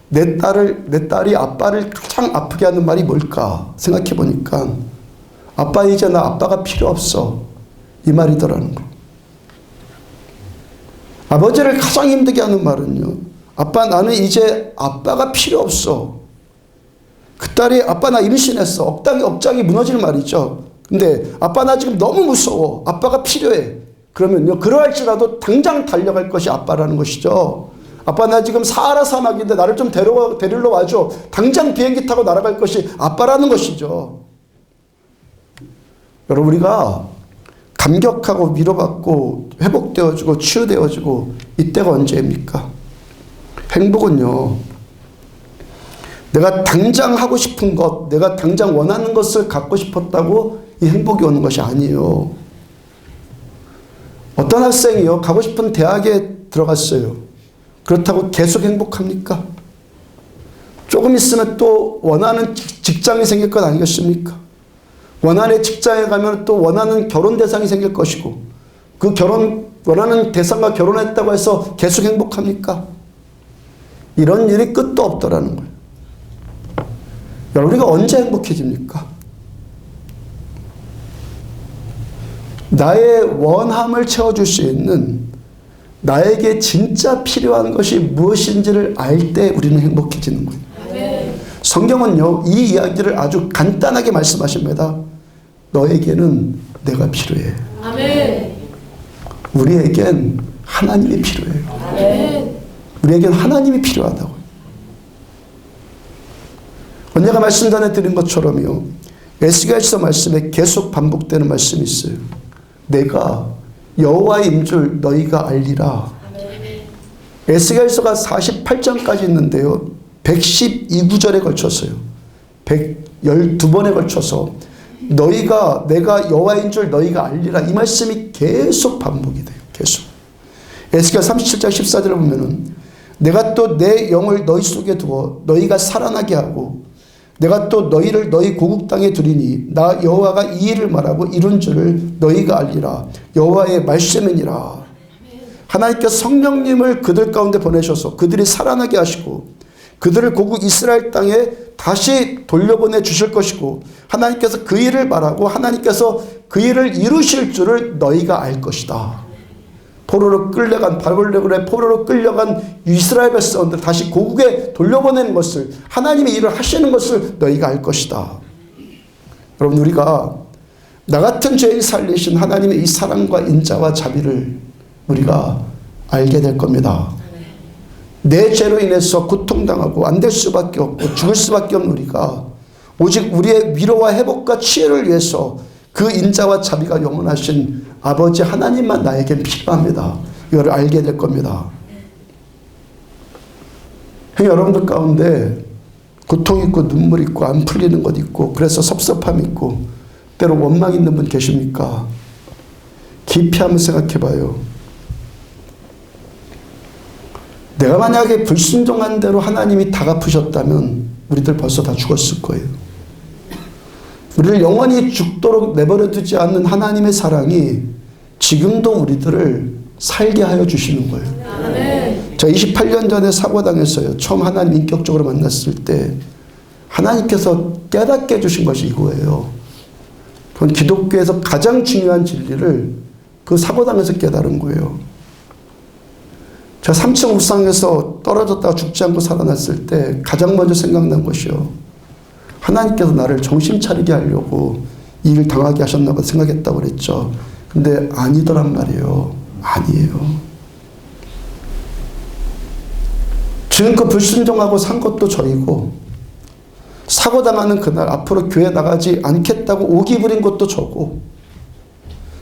내 딸이 아빠를 가장 아프게 하는 말이 뭘까 생각해 보니까 아빠 이제 나 아빠가 필요 없어. 이 말이더라는 거. 아버지를 가장 힘들게 하는 말은요. 아빠 나는 이제 아빠가 필요 없어. 그 딸이 아빠 나 임신했어. 억장이 무너질 말이죠. 근데 아빠 나 지금 너무 무서워. 아빠가 필요해. 그러면요. 그러할지라도 당장 달려갈 것이 아빠라는 것이죠. 아빠 나 지금 사하라 사막인데 나를 좀 데리러 와줘. 당장 비행기 타고 날아갈 것이 아빠라는 것이죠. 여러분 우리가 감격하고 위로받고 회복되어지고 치유되어지고 이때가 언제입니까? 행복은요. 내가 당장 하고 싶은 것, 내가 당장 원하는 것을 갖고 싶었다고 이 행복이 오는 것이 아니에요. 어떤 학생이요. 가고 싶은 대학에 들어갔어요. 그렇다고 계속 행복합니까? 조금 있으면 또 원하는 직장이 생길 것 아니겠습니까? 원하는 직장에 가면 또 원하는 결혼 대상이 생길 것이고 그 원하는 대상과 결혼했다고 해서 계속 행복합니까? 이런 일이 끝도 없더라는 거예요. 여러분 우리가 언제 행복해집니까? 나의 원함을 채워줄 수 있는 나에게 진짜 필요한 것이 무엇인지를 알 때 우리는 행복해지는 거예요. 성경은요 이 이야기를 아주 간단하게 말씀하십니다. 너에게는 내가 필요해. 아멘. 우리에겐 하나님이 필요해요. 아멘. 우리에겐 하나님이 필요하다고요. 언제가 말씀 전해드린 것처럼요. 에스겔서 말씀에 계속 반복되는 말씀이 있어요. 내가 여호와의 임줄 너희가 알리라. 에스겔서가 48장까지 있는데요. 112구절에 걸쳐서요. 112번에 걸쳐서 내가 여호와인 줄 너희가 알리라. 이 말씀이 계속 반복이 돼요. 계속. 에스겔 37장 14절을 보면은 내가 또 내 영을 너희 속에 두어 너희가 살아나게 하고 내가 또 너희를 너희 고국 땅에 두리니 나 여호와가 이 일을 말하고 이룬 줄을 너희가 알리라. 여호와의 말씀이니라. 하나님께서 성령님을 그들 가운데 보내셔서 그들이 살아나게 하시고 그들을 고국 이스라엘 땅에 다시 돌려보내 주실 것이고 하나님께서 그 일을 말하고 하나님께서 그 일을 이루실 줄을 너희가 알 것이다. 포로로 끌려간 바벨론에 포로로 끌려간 이스라엘 백성들 다시 고국에 돌려보내는 것을 하나님의 일을 하시는 것을 너희가 알 것이다. 여러분 우리가 나 같은 죄인 살리신 하나님의 이 사랑과 인자와 자비를 우리가 알게 될 겁니다. 내 죄로 인해서 고통당하고 안 될 수밖에 없고 죽을 수밖에 없는 우리가 오직 우리의 위로와 회복과 치유를 위해서 그 인자와 자비가 영원하신 아버지 하나님만 나에겐 필요합니다. 이걸 알게 될 겁니다. 여러분들 가운데 고통 있고 눈물 있고 안 풀리는 것 있고 그래서 섭섭함 있고 때로 원망 있는 분 계십니까? 깊이 한번 생각해 봐요. 내가 만약에 불순종한 대로 하나님이 다 갚으셨다면 우리들 벌써 다 죽었을 거예요. 우리를 영원히 죽도록 내버려 두지 않는 하나님의 사랑이 지금도 우리들을 살게 하여 주시는 거예요. 아멘. 저 28년 전에 사고당했어요. 처음 하나님 인격적으로 만났을 때 하나님께서 깨닫게 해주신 것이 이거예요. 그건 기독교에서 가장 중요한 진리를 그 사고당해서 깨달은 거예요. 제가 3층 옥상에서 떨어졌다가 죽지 않고 살아났을 때 가장 먼저 생각난 것이요. 하나님께서 나를 정신 차리게 하려고 이 일을 당하게 하셨나 봐 생각했다고 그랬죠. 근데 아니더란 말이에요. 아니에요. 지금 그 불순종하고 산 것도 저이고 사고당하는 그날 앞으로 교회 나가지 않겠다고 오기 부린 것도 저고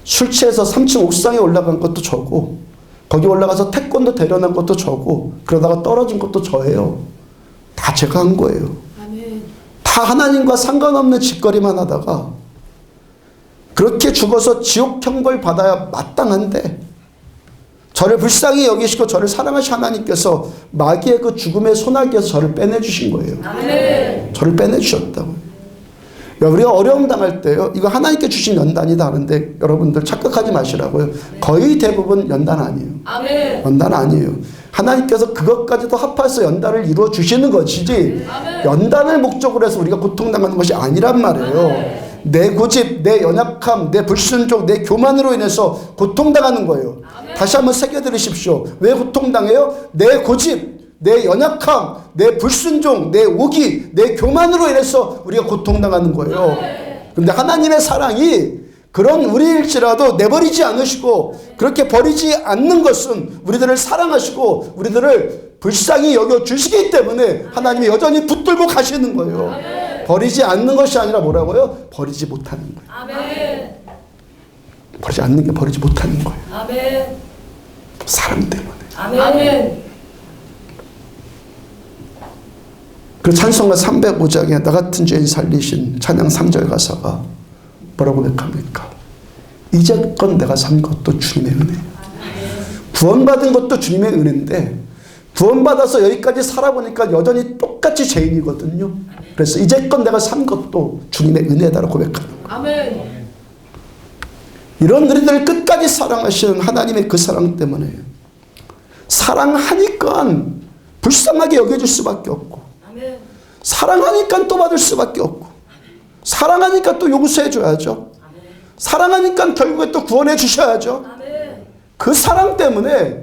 술 취해서 3층 옥상에 올라간 것도 저고 거기 올라가서 태권도 대련한 것도 저고 그러다가 떨어진 것도 저예요. 다 제가 한 거예요. 아멘. 다 하나님과 상관없는 짓거리만 하다가 그렇게 죽어서 지옥 형벌 받아야 마땅한데 저를 불쌍히 여기시고 저를 사랑하신 하나님께서 마귀의 그 죽음의 소나기에서 저를 빼내주신 거예요. 아멘. 저를 빼내주셨다고요. 우리가 어려움 당할 때요. 이거 하나님께 주신 연단이다 하는데 여러분들 착각하지 마시라고요. 거의 대부분 연단 아니에요. 아멘. 연단 아니에요. 하나님께서 그것까지도 합해서 연단을 이루어 주시는 것이지 아멘. 연단을 목적으로 해서 우리가 고통당하는 것이 아니란 말이에요. 아멘. 내 고집, 내 연약함, 내 불순종, 내 교만으로 인해서 고통당하는 거예요. 아멘. 다시 한번 새겨 들으십시오. 왜 고통당해요? 내 고집, 내 연약함, 내 불순종, 내 오기, 내 교만으로 인해서 우리가 고통당하는 거예요. 그런데 하나님의 사랑이 그런 우리일지라도 내버리지 않으시고 그렇게 버리지 않는 것은 우리들을 사랑하시고 우리들을 불쌍히 여겨주시기 때문에 하나님이 여전히 붙들고 가시는 거예요. 버리지 않는 것이 아니라 뭐라고요? 버리지 못하는 거예요. 아멘. 버리지 않는 게 버리지 못하는 거예요. 아멘. 사랑 때문에. 아멘. 그 찬송가 305장에 나 같은 죄인 살리신 찬양 3절 가사가 뭐라고 고백합니까? 이제껏 내가 산 것도 주님의 은혜. 구원받은 것도 주님의 은혜인데 구원받아서 여기까지 살아보니까 여전히 똑같이 죄인이거든요. 그래서 이제껏 내가 산 것도 주님의 은혜다라고 고백하는 거예요. 아멘. 이런 우리들을 끝까지 사랑하시는 하나님의 그 사랑 때문에 사랑하니까 불쌍하게 여겨줄 수밖에 없고 아멘. 사랑하니까 또 받을 수밖에 없고 사랑하니까 또 용서해 줘야죠. 사랑하니까 결국에 또 구원해 주셔야죠. 아멘. 그 사랑 때문에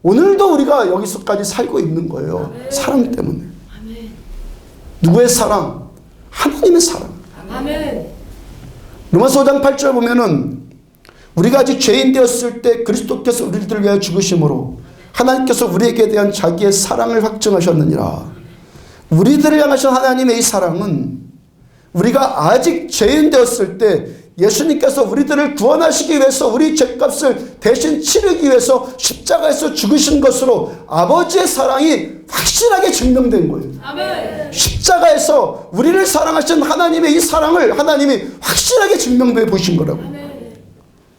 오늘도 우리가 여기서까지 살고 있는 거예요. 사랑 때문에. 아멘. 누구의 사랑? 하나님의 사랑. 아멘. 로마서 5장 8절 보면은 우리가 아직 죄인 되었을 때 그리스도께서 우리들을 위하여 죽으심으로 하나님께서 우리에게 대한 자기의 사랑을 확증하셨느니라. 우리들을 향하신 하나님의 이 사랑은 우리가 아직 죄인 되었을 때 예수님께서 우리들을 구원하시기 위해서 우리 죄값을 대신 치르기 위해서 십자가에서 죽으신 것으로 아버지의 사랑이 확실하게 증명된 거예요. 아멘. 십자가에서 우리를 사랑하신 하나님의 이 사랑을 하나님이 확실하게 증명해 보신 거라고. 아멘.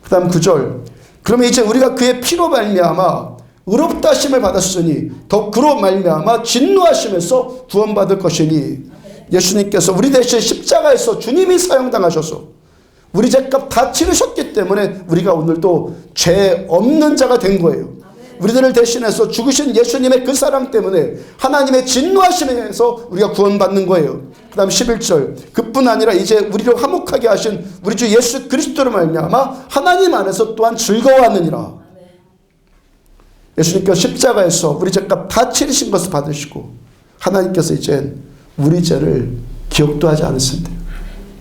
그 다음 9절. 그러면 이제 우리가 그의 피로 말미암아 의롭다 하심을 받았으니 더 그로 말미암아 진노하심에서 구원받을 것이니 예수님께서 우리 대신 십자가에서 주님이 사형당하셔서 우리 죄값 다 치르셨기 때문에 우리가 오늘도 죄 없는 자가 된 거예요. 우리들을 대신해서 죽으신 예수님의 그 사랑 때문에 하나님의 진노하심에서 우리가 구원받는 거예요. 그 다음 11절 그뿐 아니라 이제 우리를 화목하게 하신 우리 주 예수 그리스도로 말미암아 하나님 안에서 또한 즐거워하느니라. 예수님께서 십자가에서 우리 죄값 다 치르신 것을 받으시고 하나님께서 이제 우리 죄를 기억도 하지 않으신대요.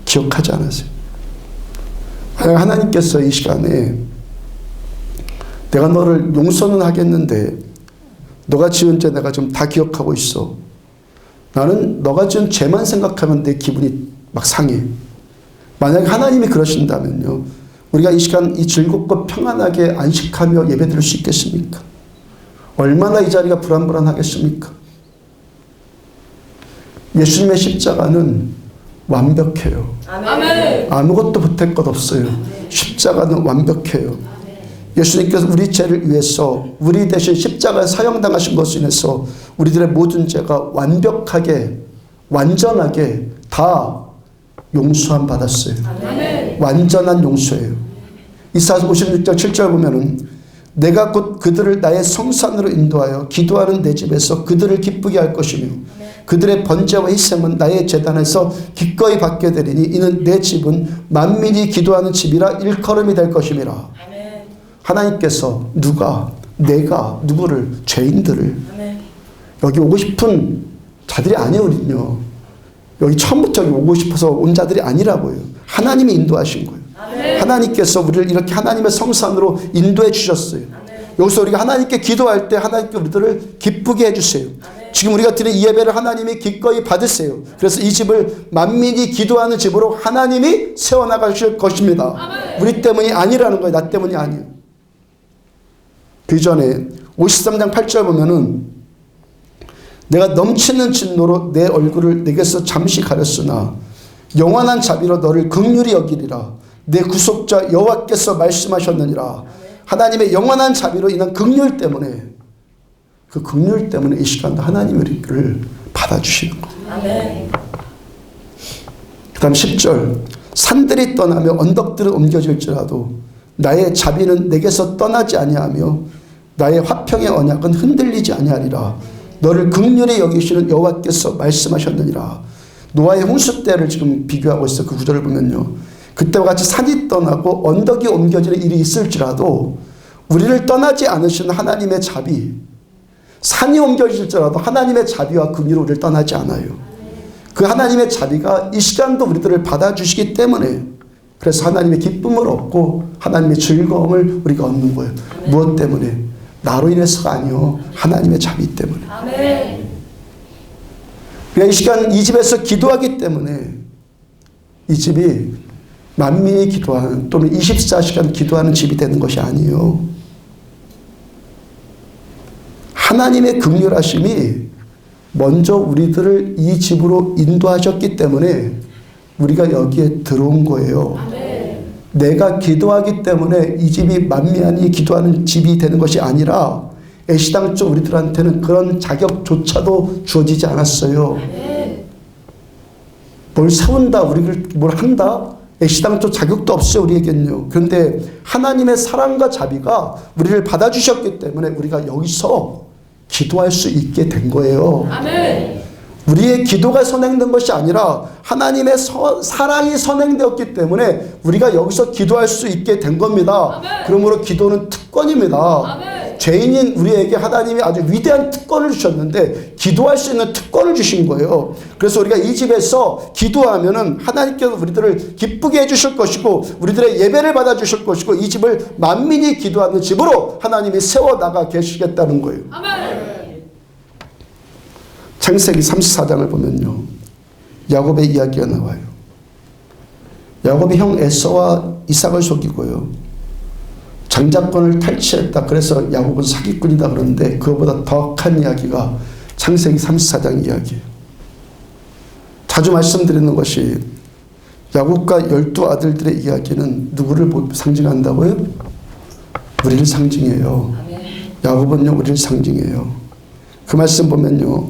기억하지 않으세요. 만약 하나님께서 이 시간에 내가 너를 용서는 하겠는데 너가 지은 죄 내가 좀 다 기억하고 있어. 나는 너가 지은 죄만 생각하면 내 기분이 막 상해. 만약에 하나님이 그러신다면요. 우리가 이 시간 이 즐겁고 평안하게 안식하며 예배드릴 수 있겠습니까? 얼마나 이 자리가 불안불안하겠습니까? 예수님의 십자가는 완벽해요. 아멘. 아무것도 보탤 것 없어요. 십자가는 완벽해요. 예수님께서 우리 죄를 위해서 우리 대신 십자가에 사형당하신 것으로 인해서 우리들의 모든 죄가 완벽하게 완전하게 다 용서함 받았어요. 아멘. 완전한 용서예요. 이사야 56장 7절 보면은 내가 곧 그들을 나의 성산으로 인도하여 기도하는 내 집에서 그들을 기쁘게 할 것이며 그들의 번제와 희생은 나의 제단에서 기꺼이 받게 되리니 이는 내 집은 만민이 기도하는 집이라 일컬음이 될 것임이라. 하나님께서 내가 누구를 죄인들을 여기 오고 싶은 자들이 아니에요. 우리는요. 여기 처음부터 여기 오고 싶어서 온 자들이 아니라고요. 하나님이 인도하신 거예요. 하나님께서 우리를 이렇게 하나님의 성산으로 인도해 주셨어요. 여기서 우리가 하나님께 기도할 때 하나님께 우리들을 기쁘게 해주세요. 지금 우리가 드린 이 예배를 하나님이 기꺼이 받으세요. 그래서 이 집을 만민이 기도하는 집으로 하나님이 세워나가실 것입니다. 우리 때문이 아니라는 거예요. 나 때문이 아니에요. 그 전에 53장 8절 보면은 내가 넘치는 진노로 내 얼굴을 내게서 잠시 가렸으나 영원한 자비로 너를 긍휼히 여기리라. 내 구속자 여호와께서 말씀하셨느니라. 하나님의 영원한 자비로 인한 긍휼 때문에 그 긍휼 때문에 이 시간도 하나님이 우리를 받아주시는 거예요. 그 다음 10절 산들이 떠나며 언덕들은 옮겨질지라도 나의 자비는 내게서 떠나지 아니하며 나의 화평의 언약은 흔들리지 아니하리라. 너를 긍휼히 여기시는 여호와께서 말씀하셨느니라. 노아의 홍수 때를 지금 비교하고 있어. 그 구절을 보면요. 그때와 같이 산이 떠나고 언덕이 옮겨지는 일이 있을지라도 우리를 떠나지 않으시는 하나님의 자비, 산이 옮겨질지라도 하나님의 자비와 긍휼로 우리를 떠나지 않아요. 그 하나님의 자비가 이 시간도 우리들을 받아주시기 때문에 그래서 하나님의 기쁨을 얻고 하나님의 즐거움을 우리가 얻는 거예요. 무엇 때문에? 나로 인해서가 아니요. 하나님의 자비 때문에. 아멘. 그러니까 이 시간 이 집에서 기도하기 때문에 이 집이 만민이 기도하는 또는 24시간 기도하는 집이 되는 것이 아니에요. 하나님의 긍휼하심이 먼저 우리들을 이 집으로 인도하셨기 때문에 우리가 여기에 들어온 거예요. 내가 기도하기 때문에 이 집이 만민이 기도하는 집이 되는 것이 아니라 애시당초 우리들한테는 그런 자격조차도 주어지지 않았어요. 뭘 세운다, 우리를 뭘 한다? 애시당초 자격도 없어요, 우리에겐요. 그런데 하나님의 사랑과 자비가 우리를 받아주셨기 때문에 우리가 여기서 기도할 수 있게 된 거예요. 아멘. 우리의 기도가 선행된 것이 아니라 하나님의 사랑이 선행되었기 때문에 우리가 여기서 기도할 수 있게 된 겁니다. 아멘. 그러므로 기도는 특권입니다. 아멘. 죄인인 우리에게 하나님이 아주 위대한 특권을 주셨는데 기도할 수 있는 특권을 주신 거예요. 그래서 우리가 이 집에서 기도하면은 하나님께서 우리들을 기쁘게 해주실 것이고 우리들의 예배를 받아주실 것이고 이 집을 만민이 기도하는 집으로 하나님이 세워나가 계시겠다는 거예요. 아멘. 창세기 34장을 보면요. 야곱의 이야기가 나와요. 야곱이 형 에서와 이삭을 속이고요. 장자권을 탈취했다. 그래서 야곱은 사기꾼이다 그러는데 그거보다 더 큰 이야기가 창세기 34장 이야기예요. 자주 말씀드리는 것이 야곱과 12 아들들의 이야기는 누구를 상징한다고요? 우리를 상징해요. 야곱은요 우리를 상징해요. 그 말씀 보면요,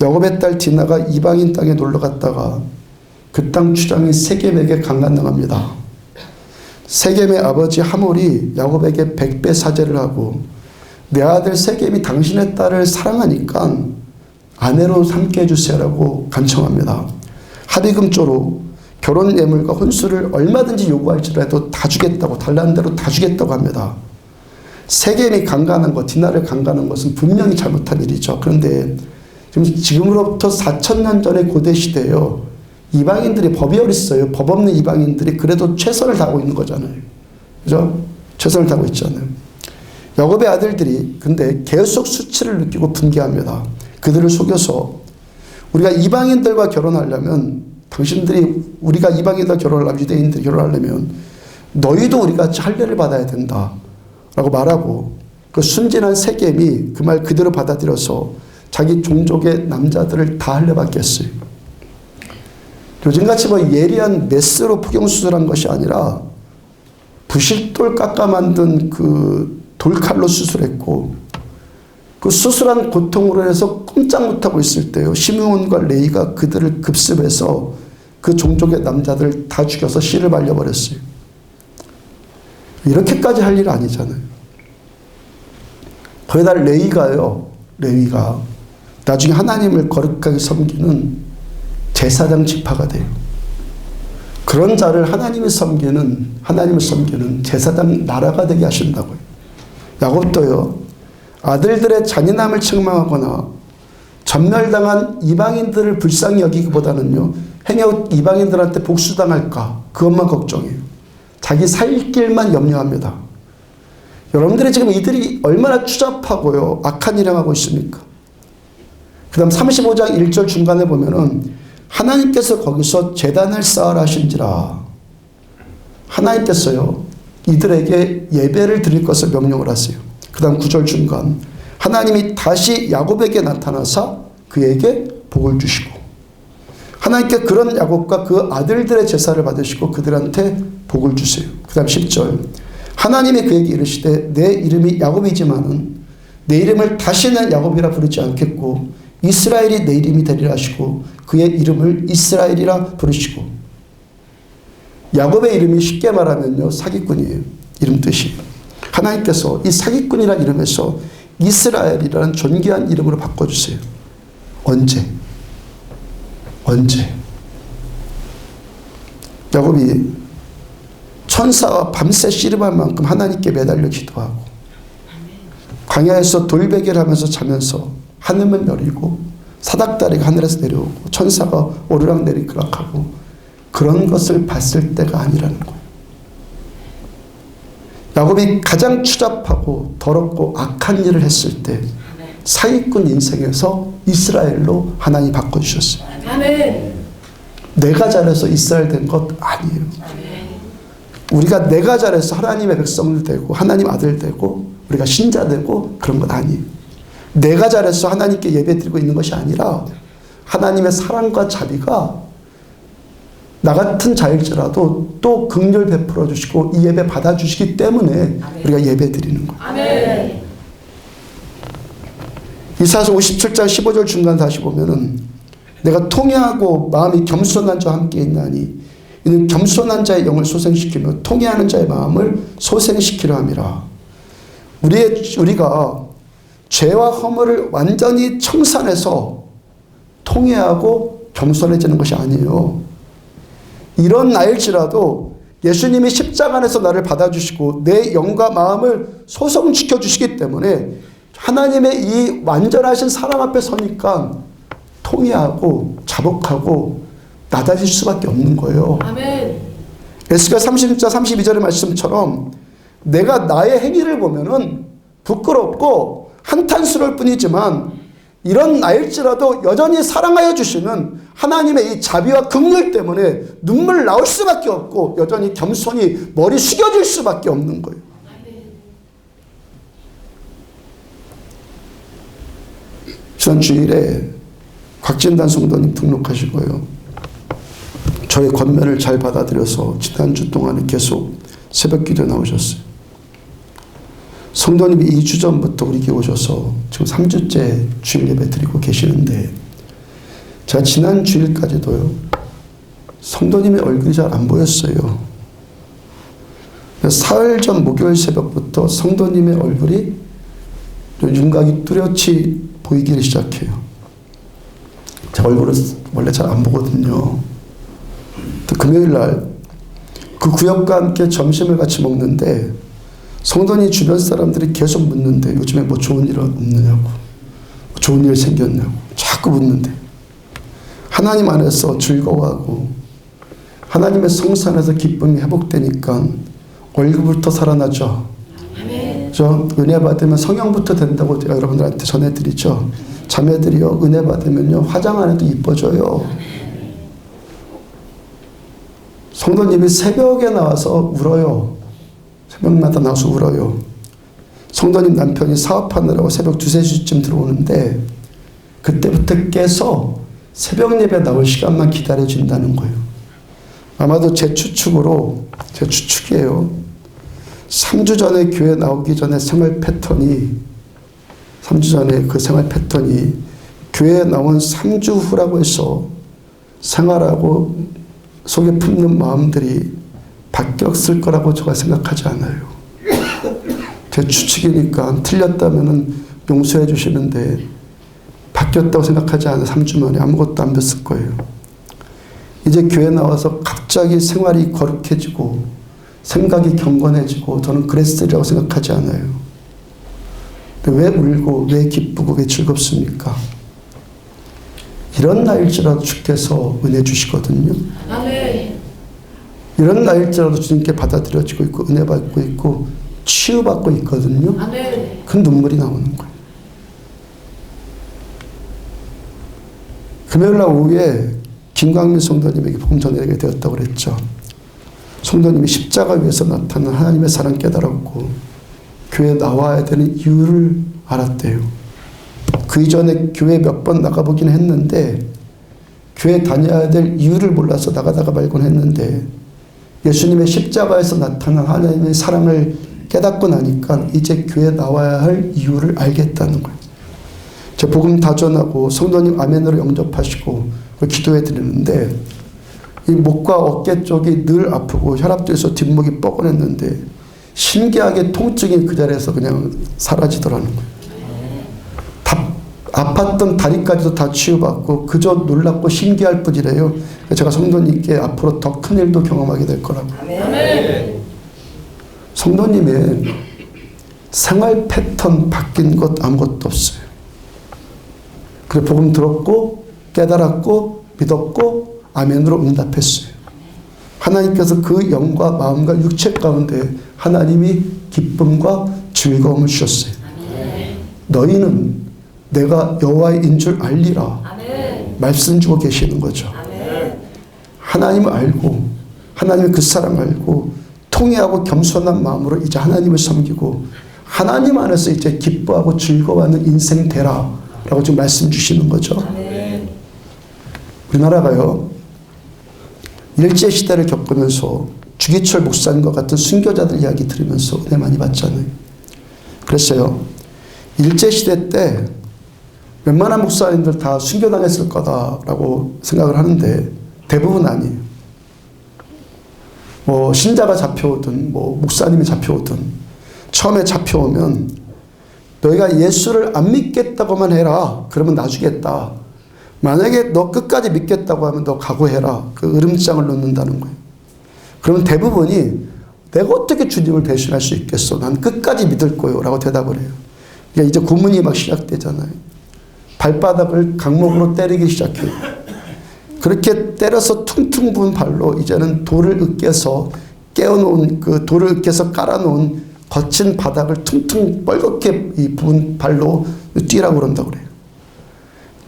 야곱의 딸 디나가 이방인 땅에 놀러 갔다가 그 땅 주장인 세겜에게 강간당합니다. 세겜의 아버지 하몰이 야곱에게 100배 사죄를 하고, 내 아들 세겜이 당신의 딸을 사랑하니까 아내로 삼게 해주세요라고 간청합니다. 합의금조로 결혼 예물과 혼수를 얼마든지 요구할지라도 다 주겠다고, 달라는 대로 다 주겠다고 합니다. 세겜이 강간한 것, 디나를 강간한 것은 분명히 잘못한 일이죠. 그런데 지금으로부터 4,000년 전의 고대 시대에요, 이방인들이, 법이 어딨어요? 법 없는 이방인들이 그래도 최선을 다하고 있는 거잖아요. 그죠? 최선을 다하고 있잖아요. 야곱의 아들들이 근데 계속 수치를 느끼고 분개합니다. 그들을 속여서 우리가 이방인들과 결혼하려면, 당신들이 우리가 이방인들과 결혼하려면, 유대인들이 결혼하려면 너희도 우리같이 할례를 받아야 된다 라고 말하고, 그 순진한 세겜이 그 말 그대로 받아들여서 자기 종족의 남자들을 다 할례 받게 했어요. 요즘같이 뭐 예리한 메스로 포경수술한 것이 아니라 부실돌 깎아 만든 그 돌칼로 수술했고, 그 수술한 고통으로 해서 꼼짝 못하고 있을 때요, 시므온과 레이가 그들을 급습해서 그 종족의 남자들 다 죽여서 씨를 말려버렸어요. 이렇게까지 할 일 아니잖아요. 거기다 레위가 나중에 하나님을 거룩하게 섬기는 제사장 지파가 돼요. 그런 자를 하나님을 섬기는 제사장 나라가 되게 하신다고요. 야곱도요, 아들들의 잔인함을 책망하거나 전멸당한 이방인들을 불쌍히 여기기보다는요, 행여 이방인들한테 복수당할까, 그것만 걱정해요. 자기 살 길만 염려합니다. 여러분들이 지금 이들이 얼마나 추잡하고요, 악한 일을 하고 있습니까? 그 다음 35장 1절 중간에 보면은 하나님께서 거기서 제단을 쌓으라 하신지라, 하나님께서요 이들에게 예배를 드릴 것을 명령을 하세요. 그 다음 9절 중간, 하나님이 다시 야곱에게 나타나사 그에게 복을 주시고, 하나님께 그런 야곱과 그 아들들의 제사를 받으시고 그들한테 복을 주세요. 그 다음 10절, 하나님이 그에게 이르시되 내 이름이 야곱이지만은 내 이름을 다시는 야곱이라 부르지 않겠고 이스라엘이 내 이름이 되리라 하시고 그의 이름을 이스라엘이라 부르시고. 야곱의 이름이 쉽게 말하면요, 사기꾼이에요. 이름 뜻이. 하나님께서 이 사기꾼이라는 이름에서 이스라엘이라는 존귀한 이름으로 바꿔주세요. 언제? 야곱이 천사와 밤새 씨름할 만큼 하나님께 매달려 기도하고, 광야에서 돌베개를 하면서 자면서 하늘문 열리고 사닥다리가 하늘에서 내려오고 천사가 오르락 내리락 하고, 그런 것을 봤을 때가 아니라는 거예요. 야곱이 가장 추잡하고 더럽고 악한 일을 했을 때 사기꾼 인생에서 이스라엘로 하나님이 바꿔주셨어요. 아멘. 내가 잘해서 이스라엘 된 것 아니에요. 우리가 내가 잘해서 하나님의 백성들 되고 하나님 아들 되고 우리가 신자 되고 그런 것 아니에요. 내가 잘해서 하나님께 예배드리고 있는 것이 아니라 하나님의 사랑과 자비가 나 같은 자일지라도 또 긍휼 베풀어 주시고 이 예배 받아주시기 때문에 우리가 예배드리는 거예요. 아멘. 이사야서 57장 15절 중간 다시 보면은, 내가 통회하고 마음이 겸손한 자와 함께 있나니 이는 겸손한 자의 영을 소생시키며 통회하는 자의 마음을 소생시키려 함이라. 우리가 죄와 허물을 완전히 청산해서 통회하고 겸손해지는 것이 아니에요. 이런 나일지라도 예수님이 십자가 안에서 나를 받아주시고 내 영과 마음을 소성시켜 주시기 때문에 하나님의 이 완전하신 사랑 앞에 서니까 통회하고 자복하고 낮아질 수밖에 없는 거예요. 아멘. 에스겔 30장 32절의 말씀처럼 내가 나의 행위를 보면은 부끄럽고 한탄스러울 뿐이지만 이런 나일지라도 여전히 사랑하여 주시는 하나님의 이 자비와 긍휼 때문에 눈물 나올 수밖에 없고 여전히 겸손히 머리 숙여질 수밖에 없는 거예요. 지난 주일에 곽진단 성도님 등록하시고요, 저의 권면을 잘 받아들여서 지난주 동안에 계속 새벽 기도에 나오셨어요. 성도님이 2주 전부터 우리 교회 오셔서 지금 3주째 주일 예배 드리고 계시는데 제가 지난 주일까지도요. 성도님의 얼굴이 잘 안 보였어요. 사흘 전 목요일 새벽부터 성도님의 얼굴이 윤곽이 뚜렷이 보이기 시작해요. 제 얼굴은 원래 잘 안 보거든요. 또 금요일 날 그 구역과 함께 점심을 같이 먹는데 성도님 주변 사람들이 계속 묻는데 요즘에 뭐 좋은 일 없느냐고, 좋은 일 생겼냐고 자꾸 묻는데 하나님 안에서 즐거워하고 하나님의 성사 안에서 기쁨이 회복되니까 얼굴부터 살아나죠. 저 은혜 받으면 성형부터 된다고 제가 여러분들한테 전해드리죠. 자매들이요, 은혜 받으면요 화장 안 해도 이뻐져요. 성도님이 새벽에 나와서 울어요. 새벽마다 나와서 울어요. 성도님 남편이 사업하느라고 새벽 2, 3시쯤 들어오는데 그때부터 깨서 새벽 예배 나올 시간만 기다려준다는 거예요. 아마도 제 추측이에요. 3주 전에 교회 나오기 전에 생활 패턴이 3주 전에 그 생활 패턴이 교회에 나온 3주 후라고 해서 생활하고 속에 품는 마음들이 바뀌었을 거라고 제가 생각하지 않아요. 제 추측이니까 틀렸다면 용서해 주시는데 바뀌었다고 생각하지 않아요. 3주 만에 아무것도 안 됐을 거예요. 이제 교회 나와서 갑자기 생활이 거룩해지고 생각이 경건해지고 저는 그랬으리라고 생각하지 않아요. 근데 왜 울고 왜 기쁘고 왜 즐겁습니까? 이런 나일지라도 주께서 은혜 주시거든요. 아멘. 이런 나일지라도 주님께 받아들여지고 있고 은혜 받고 있고 치유받고 있거든요. 아멘. 그 눈물이 나오는 거예요. 금요일 날 오후에 김광민 성도님에게 복음 전하게 되었다고 그랬죠. 성도님이 십자가 위에서 나타난 하나님의 사랑 깨달았고 교회에 나와야 되는 이유를 알았대요. 그 이전에 교회 몇 번 나가보긴 했는데 교회 다녀야 될 이유를 몰라서 나가다가 말곤 했는데 예수님의 십자가에서 나타난 하나님의 사랑을 깨닫고 나니까 이제 교회에 나와야 할 이유를 알겠다는 거예요. 제 복음 다 전하고 성도님 아멘으로 영접하시고 기도해 드리는데 이 목과 어깨 쪽이 늘 아프고 혈압돼서 뒷목이 뻐근했는데 신기하게 통증이 그 자리에서 그냥 사라지더라는 거예요. 아팠던 다리까지도 다 치유받고 그저 놀랍고 신기할 뿐이래요. 제가 성도님께 앞으로 더 큰 일도 경험하게 될 거라고. 아멘. 성도님의 생활 패턴 바뀐 것 아무것도 없어요. 그래 복음 들었고 깨달았고 믿었고 아멘으로 응답했어요. 하나님께서 그 영과 마음과 육체 가운데 하나님이 기쁨과 즐거움을 주셨어요. 너희는 내가 여호와인 줄 알리라. 아멘. 말씀 주고 계시는 거죠. 아멘. 하나님을 알고 하나님의 그 사랑 알고 통회하고 겸손한 마음으로 이제 하나님을 섬기고 하나님 안에서 이제 기뻐하고 즐거워하는 인생 되라 라고 지금 말씀 주시는 거죠. 아멘. 우리나라가요 일제시대를 겪으면서 주기철 목사님과 같은 순교자들 이야기 들으면서 은혜 많이 받잖아요. 그랬어요. 일제시대 때 웬만한 목사님들 다 순교당했을 거다라고 생각을 하는데 대부분 아니에요. 뭐 신자가 잡혀오든 뭐 목사님이 잡혀오든 처음에 잡혀오면 너희가 예수를 안 믿겠다고만 해라. 그러면 놔주겠다. 만약에 너 끝까지 믿겠다고 하면 너 각오해라. 그 으름장을 놓는다는 거예요. 그러면 대부분이 내가 어떻게 주님을 배신할 수 있겠어. 난 끝까지 믿을 거예요. 라고 대답을 해요. 그러니까 이제 고문이 막 시작되잖아요. 발바닥을 강목으로 때리기 시작해요. 그렇게 때려서 퉁퉁 부은 발로 이제는 돌을 으깨서 깨어놓은 그 돌을 으깨서 깔아놓은 거친 바닥을 퉁퉁 뻘겋게 이 부은 발로 뛰라고 그런다고 그래요.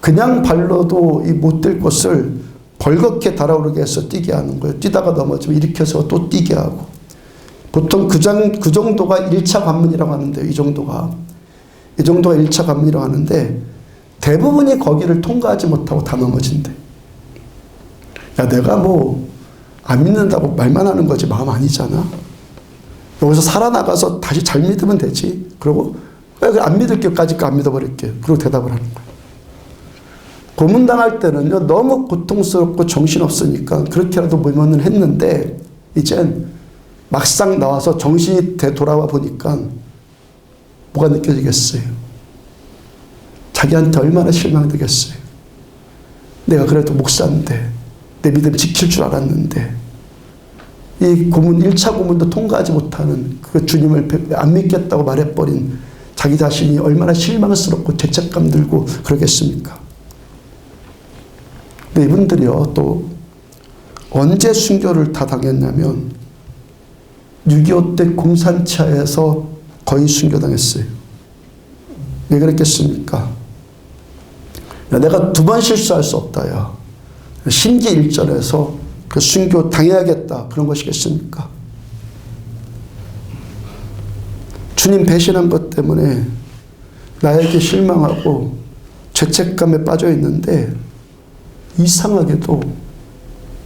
그냥 발로도 이 못 뛸 곳을 벌겋게 달아오르게 해서 뛰게 하는 거예요. 뛰다가 넘어지면 일으켜서 또 뛰게 하고. 보통 그 정도가 1차 관문이라고 하는데요. 이 정도가 1차 관문이라고 하는데 대부분이 거기를 통과하지 못하고 다 넘어진대. 야, 내가 뭐 안 믿는다고 말만 하는 거지 마음 아니잖아. 여기서 살아나가서 다시 잘 믿으면 되지. 그리고 안 믿을게까지 안 믿어버릴게. 그리고 대답을 하는 거예요. 고문당할 때는요, 너무 고통스럽고 정신없으니까 그렇게라도 모면은 했는데, 이젠 막상 나와서 정신이 되돌아와 보니까 뭐가 느껴지겠어요? 자기한테 얼마나 실망되겠어요? 내가 그래도 목사인데, 내 믿음 지킬 줄 알았는데, 이 고문, 1차 고문도 통과하지 못하는 그 주님을 안 믿겠다고 말해버린 자기 자신이 얼마나 실망스럽고 죄책감 들고 그러겠습니까? 근데 이분들이요, 또 언제 순교를 다 당했냐면 6.25 때 공산차에서 거의 순교당했어요. 왜 그랬겠습니까? 야, 내가 2번 실수할 수 없다. 야. 심기일전에서 그 순교 당해야겠다. 그런 것이겠습니까? 주님 배신한 것 때문에 나에게 실망하고 죄책감에 빠져 있는데 이상하게도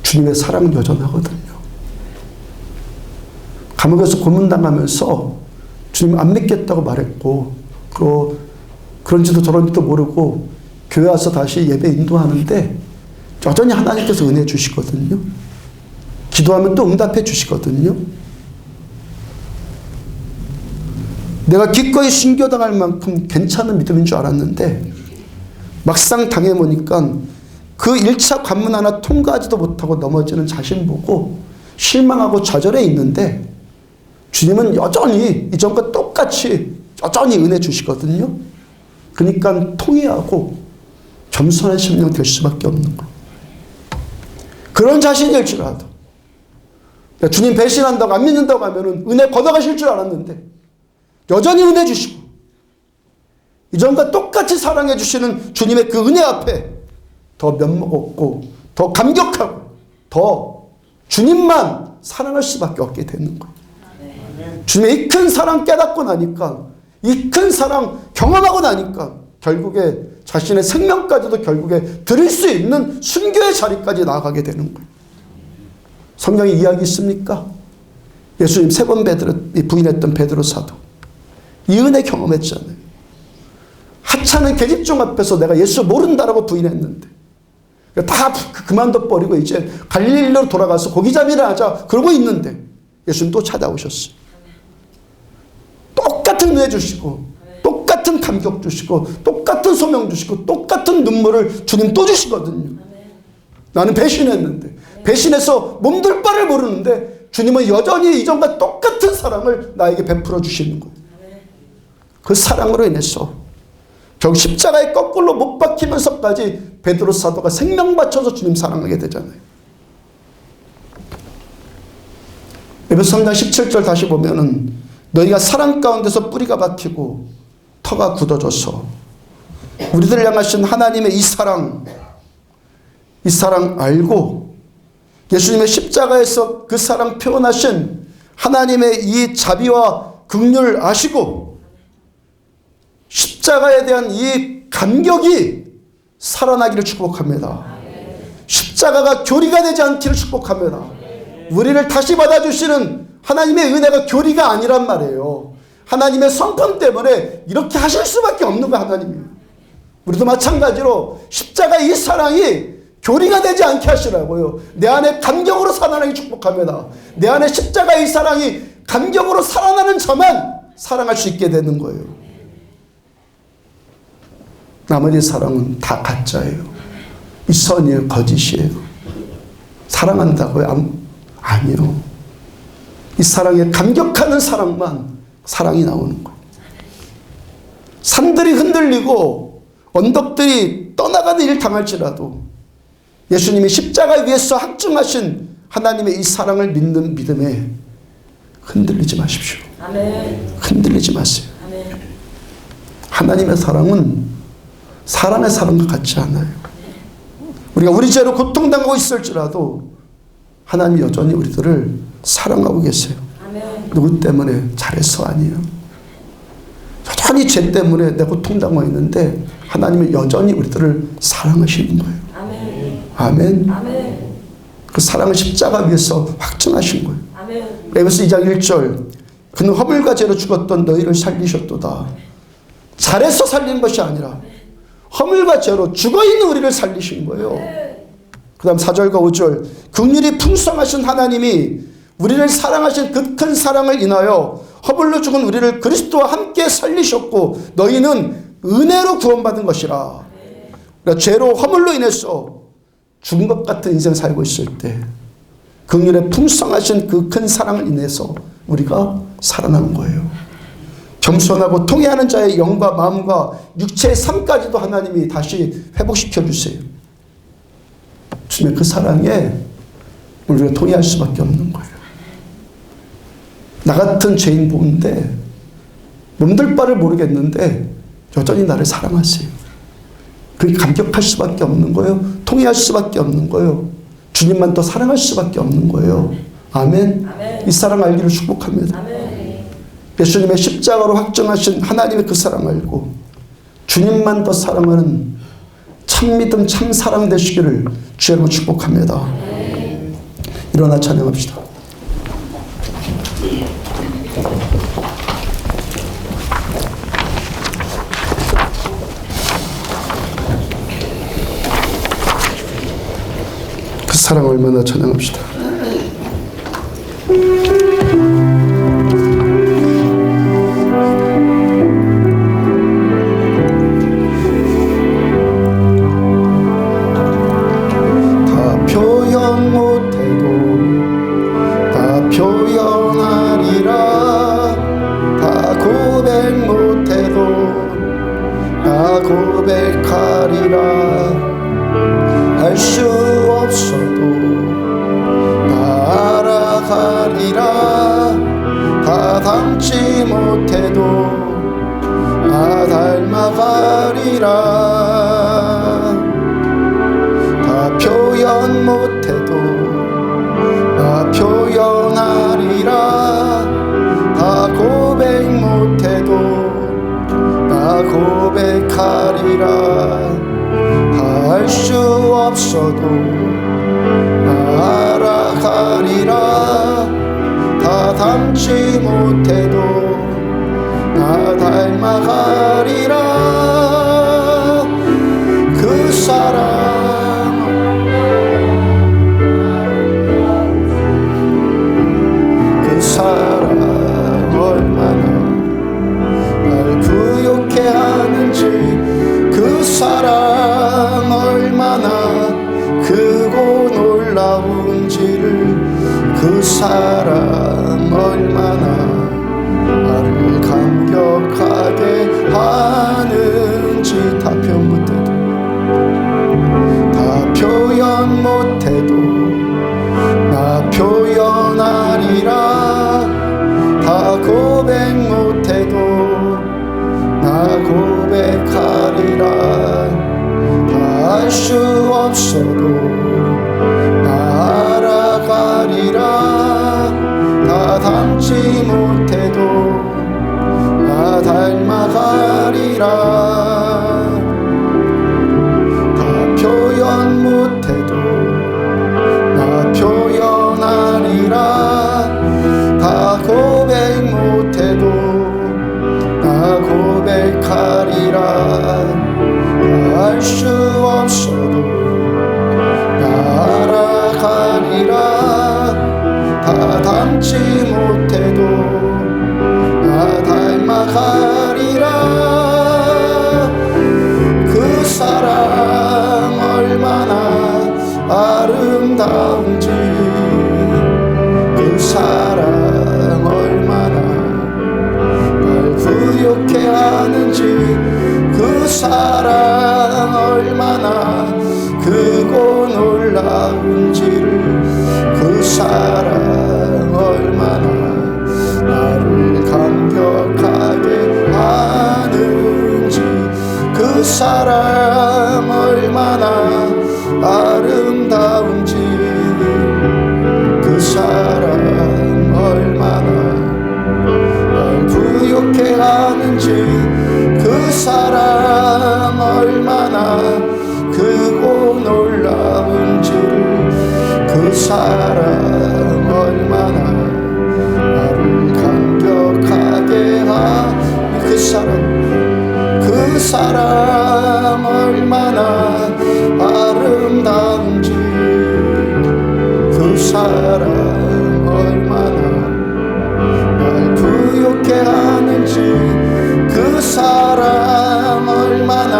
주님의 사랑은 여전하거든요. 감옥에서 고문당하면서 주님 안 믿겠다고 말했고, 그런지도 저런지도 모르고 교회 와서 다시 예배 인도하는데 여전히 하나님께서 은혜 주시거든요. 기도하면 또 응답해 주시거든요. 내가 기꺼이 순교당할 만큼 괜찮은 믿음인 줄 알았는데 막상 당해보니까 그 1차 관문 하나 통과하지도 못하고 넘어지는 자신 보고 실망하고 좌절해 있는데 주님은 여전히 이전과 똑같이 여전히 은혜 주시거든요. 그러니까 통회하고 겸손한 심령 될 수밖에 없는 거예요. 그런 자신일지라도 주님 배신한다고 안 믿는다고 하면 은혜 걷어가실 줄 알았는데 여전히 은혜 주시고 이전과 똑같이 사랑해 주시는 주님의 그 은혜 앞에 더 면목 없고 더 감격하고 더 주님만 사랑할 수밖에 없게 되는 거예요. 주님의 이 큰 사랑 깨닫고 나니까 이 큰 사랑 경험하고 나니까 결국에 자신의 생명까지도 결국에 드릴 수 있는 순교의 자리까지 나아가게 되는 거예요. 성경에 이야기 있습니까? 예수님 3번 부인했던 베드로 사도 이 은혜 경험했잖아요. 하찮은 계집종 앞에서 내가 예수 모른다라고 부인했는데 다 그만둬버리고 이제 갈릴리로 돌아가서 고기잡이를 하자 그러고 있는데 예수님 또 찾아오셨어요. 똑같은 은혜 주시고 똑같은 감격 주시고 똑같은 소명 주시고 똑같은 눈물을 주님 또 주시거든요. 나는 배신했는데 배신해서 몸둘 바를 모르는데 주님은 여전히 이전과 똑같은 사랑을 나에게 베풀어 주시는 거예요. 그 사랑으로 인해서 결국 십자가에 거꾸로 못 박히면서까지 베드로 사도가 생명 바쳐서 주님 사랑하게 되잖아요. 에베소 3장 17절 다시 보면은 너희가 사랑 가운데서 뿌리가 박히고 터가 굳어져서 우리들을 향하신 하나님의 이 사랑 알고 예수님의 십자가에서 그 사랑 표현하신 하나님의 이 자비와 긍휼을 아시고 십자가에 대한 이 감격이 살아나기를 축복합니다. 십자가가 교리가 되지 않기를 축복합니다. 우리를 다시 받아주시는 하나님의 은혜가 교리가 아니란 말이에요. 하나님의 성품 때문에 이렇게 하실 수밖에 없는 거 하나님이에요. 우리도 마찬가지로 십자가의 이 사랑이 교리가 되지 않게 하시라고요. 내 안에 감격으로 살아나기 축복합니다. 내 안에 십자가의 이 사랑이 감격으로 살아나는 자만 사랑할 수 있게 되는 거예요. 나머지 사랑은 다 가짜예요. 이선이에요. 거짓이에요. 사랑한다고요? 아니요. 이 사랑에 감격하는 사랑만 사랑이 나오는 거예요. 산들이 흔들리고 언덕들이 떠나가는 일을 당할지라도 예수님이 십자가 위에서 확증하신 하나님의 이 사랑을 믿는 믿음에 흔들리지 마십시오. 아멘. 흔들리지 마세요. 아멘. 하나님의 사랑은 사람의 사랑과 같지 않아요. 우리가 우리 죄로 고통당하고 있을지라도 하나님이 여전히 우리들을 사랑하고 계세요. 아멘. 누구 때문에? 잘해서 아니에요. 여전히 죄 때문에 내가 고통당하고 있는데 하나님은 여전히 우리들을 사랑하시는 거예요. 아멘. 아멘. 아멘. 그 사랑을 십자가 위에서 확증하신 거예요. 아멘. 에베소 2장 1절 그는 허물과 죄로 죽었던 너희를 살리셨도다. 잘해서 살린 것이 아니라 허물과 죄로 죽어있는 우리를 살리신 거예요. 그 다음 4절과 5절 긍휼이 풍성하신 하나님이 우리를 사랑하신 그 큰 사랑을 인하여 허물로 죽은 우리를 그리스도와 함께 살리셨고 너희는 은혜로 구원받은 것이라. 그러니까 죄로 허물로 인해서 죽은 것 같은 인생 살고 있을 때 긍휼에 풍성하신 그 큰 사랑을 인해서 우리가 살아난 거예요. 겸손하고 통회하는 자의 영과 마음과 육체의 삶까지도 하나님이 다시 회복시켜 주세요. 주님의 그 사랑에 우리가 통회할 수밖에 없는 거예요. 나 같은 죄인 보는데 몸둘 바를 모르겠는데 여전히 나를 사랑하세요. 그게 감격할 수밖에 없는 거예요. 통회할 수밖에 없는 거예요. 주님만 더 사랑할 수밖에 없는 거예요. 아멘. 아멘. 이 사랑 알기를 축복합니다. 아멘. 예수님의 십자가로 확정하신 하나님의 그 사랑 알고 주님만 더 사랑하는 참 믿음 참 사랑 되시기를 주의 이름으로 축복합니다. 아멘. 일어나 찬양합시다. 그 사랑 얼마나 찬양합시다. 다 표현 못해도 다 표현하리라. 다 고백 못해도 다 고백하리라. 할 수 없어도 다 알아가리라. 다 닮지 못해도 다 닮아가리라. 다 표현 못해도 다 표현하리라. 다 고백 못해도 다 고백하리라. 할 수 없어도 다 알아가리라. 다 닮지 못해도 다 닮아가리라. 그 사랑 그 사랑 얼마나 날 부욕해 하는지 그 사랑 얼마나 크고 놀라운지를 그 사랑 얼마나 나를 감격하게 하는지 다 표현 못해도 다 표현 못해도 나 표현하리라. 다 고백 못해도 나 고백하리라. 다 할 수 없어도 다 알아가리라. 다 닮지 못해도 다 닮아가리라. 다 표현 못해도 나 표현하리라. 다 고백 못해도 나 고백하리라. 할 수 없어도 나 알아가리라. 다 닮지 못해도 나 닮아가리라. 그 사랑 얼마나 아름다운지 그 사랑 얼마나 날 부욕해 하는지 그 사랑 얼마나 크고 놀라운지를 그 사랑 얼마나 나를 감격하게 하는지 그 사랑 얼마나 아름다운지 그 사랑 얼마나 날 부욕해 하는지 그 사랑 얼마나 크고 놀라운지를 그 사랑 얼마나 나를 감격 사랑 얼마나 날 부욕해 하는지, 그 사랑 얼마나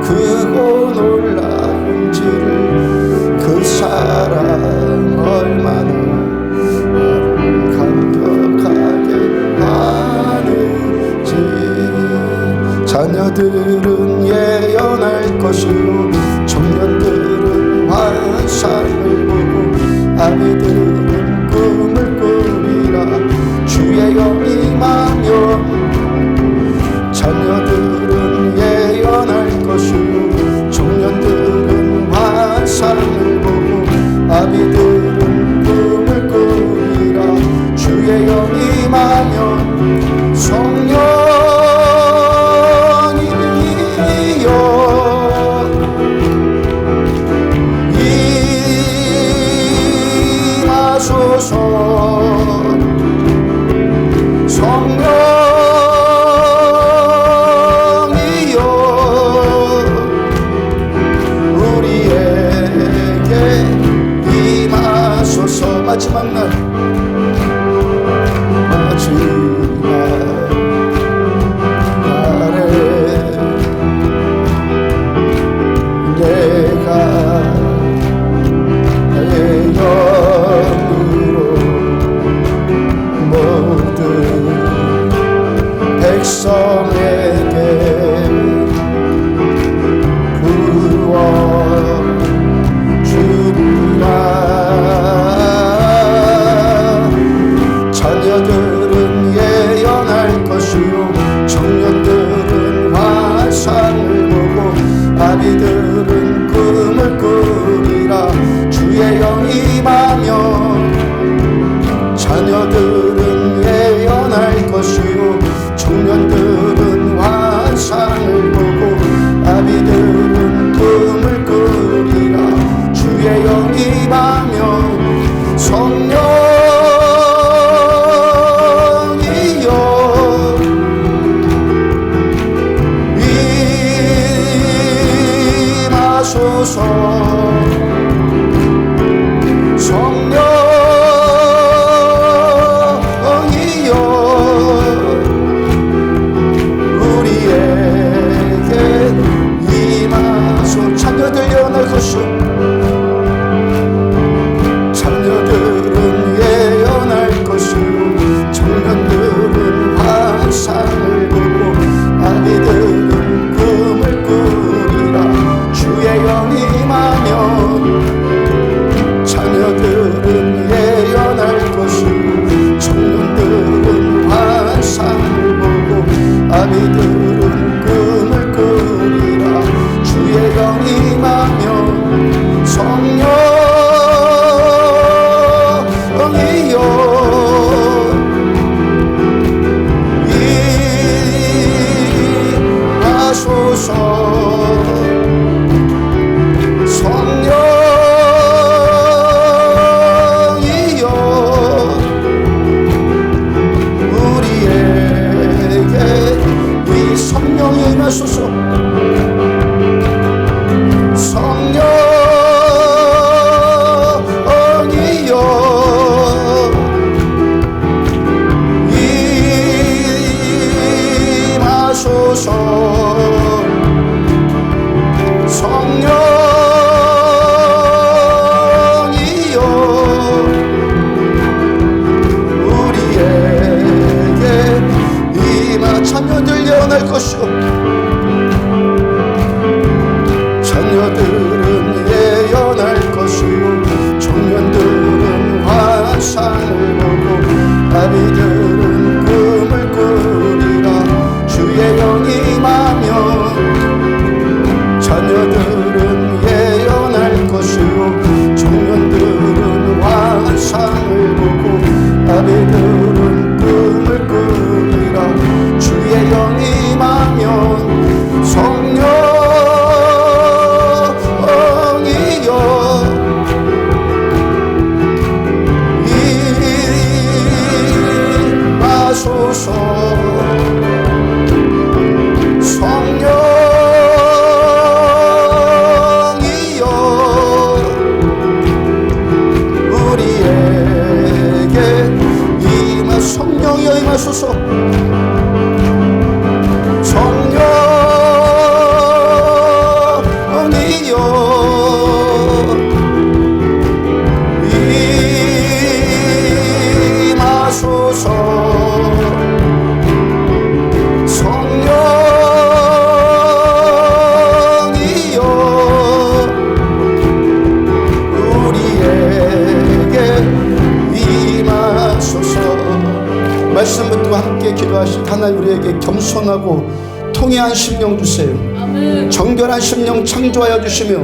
크고 놀라운지를, 그 사랑 얼마나 나를 감격하게 하는지. 자녀들은 예언할 것이요 청년들은 환상을 보고 아비들은 꿈을 꾸리라. 주의 영이 임하며 자녀들은 예언할 것이요 청년들은 환상을 보고 아비들은 꿈을 꾸리라. 주의 영이 임하면 성령이여 임하소서. 성령이여 우리에게 임하소서. 마지막 날, 마지막 날에 내가 나의 영으로 모든 백성에게 부어주리라. 자녀들은 예언할 것이요 청년들은 환상을 보고 아비들은 꿈을 꾸리라. 주의 영이 임하며 자녀들은 예언할 것이요 청년들은 환상을 보고 아비들은 꿈을 꾸리라. 주의 영이 임하며 성령이여 임하소서. 성령이여 우리에게 임하소. 자녀들 예언할 것이요 자녀들은 예언할 것이요 청년들은 환상을 보고 아비들은 꿈을 꾸리라. 주의 영이 임하며 자녀들은 예언할 것이요 청년들은 환상을 보고 아비들은 꿈을 꾸리라. 주의 영이 임하며 성령이여 임하소서. 성령이여 창조하신 하나님 우리에게 겸손하고 통회한 심령 주세요. 아멘. 정결한 심령 창조하여 주시며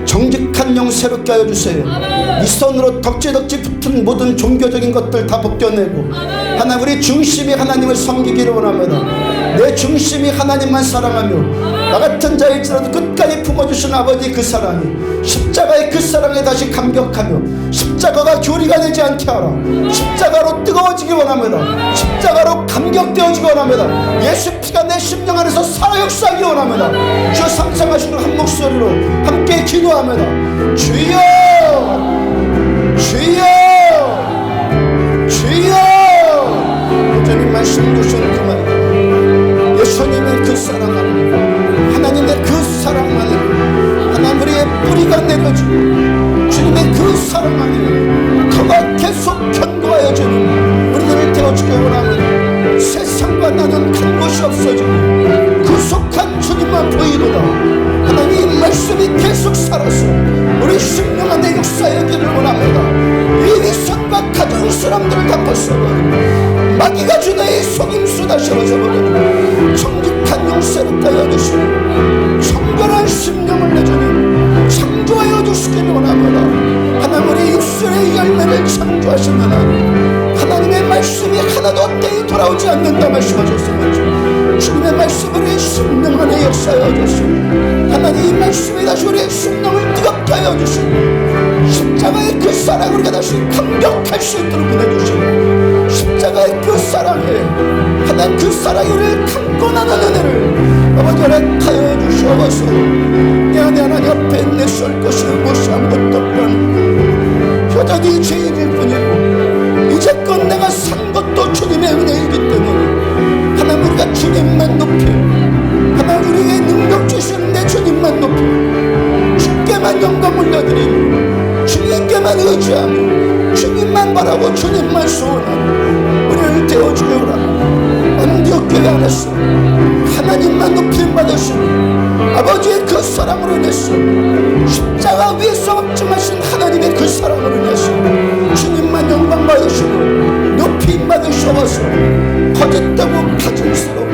정직한 영 새롭게 하여 주세요. 아멘. 이 손으로 덕지덕지 붙은 모든 종교적인 것들 다 벗겨내고 아멘. 하나님 우리 중심이 하나님을 섬기기를 원합니다. 내 중심이 하나님만 사랑하며 나 같은 자일지라도 끝까지 품어주신 아버지 그 사랑이 십자가의 그 사랑에 다시 감격하며 십자가가 교리가 되지 않게 하라. 십자가로 뜨거워지기 원합니다. 십자가로 감격되어지기 원합니다. 예수 피가 내 심령 안에서 살아 역사하기 원합니다. 주 상상하시는 한 목소리로 함께 기도합니다. 주여 주여 주여. 예수님 말씀 주신 그 말 예수님의 그 사랑 안에 하나님의 그 사랑 안에 하나님 우리의 뿌리가 내려지고 주님의 그 사랑 안에 터가 계속 견고하여 주는 우리들을 되어주기 원하는 세상과 나는 간 곳이 없어지고 구속한 주님만 보이도다. 하나님 이 말씀이 계속 살아서 우리 심령 안에 역사하기를 원합니다. 이 위선과 가져온 사람들을 다 벗어버리고 마귀가 주는 이 속임수 다시 벗어버리고 정직한 용서를 따여 주시고 정결한 심령을 내주니 창조하여 주시기를 원합니다. 하나님 우리 입술의 열매를 창조하신 하나님의 말씀이 하나도 떼이 돌아오지 않는다 말씀하셨습니다. 주님의 말씀을 우리 심령 안에 역사하여 주시고 하나님 이 말씀이 다시 우리의 심령을 뜨겁게 하여 주시고 십자가의 그 사랑을 우리가 다시 감격할 수 있도록 보내주시고 십자가의 그 사랑에 하나님 그 사랑이 우리를 강권하는 은혜를 아버지 허락하여 주시옵소서. 내 안에 하나님 앞에 내설 것이 무엇이 아무것도 없는 여전히 죄인일 뿐이고 이제껏 내가 산 것도 주님의 은혜이기 때문에 하나님 우리가 주님만 높여 하나님 우리에게 능력 주시는 내 주님만 높여 주께만 영광 올려드리고 주님께만 의지하며 주님만 바라고 주님만 소원하고 우리를 되어주게 오라. 안디옥교회 안에서 하나님만 높임 받으시고 아버지의 그 사랑으로 인해서 십자가 위에서 확증하신 하나님의 그 사랑으로 인해서 주님만 영광 받으시고 높임 받으셔서 거짓되고 가증스럽고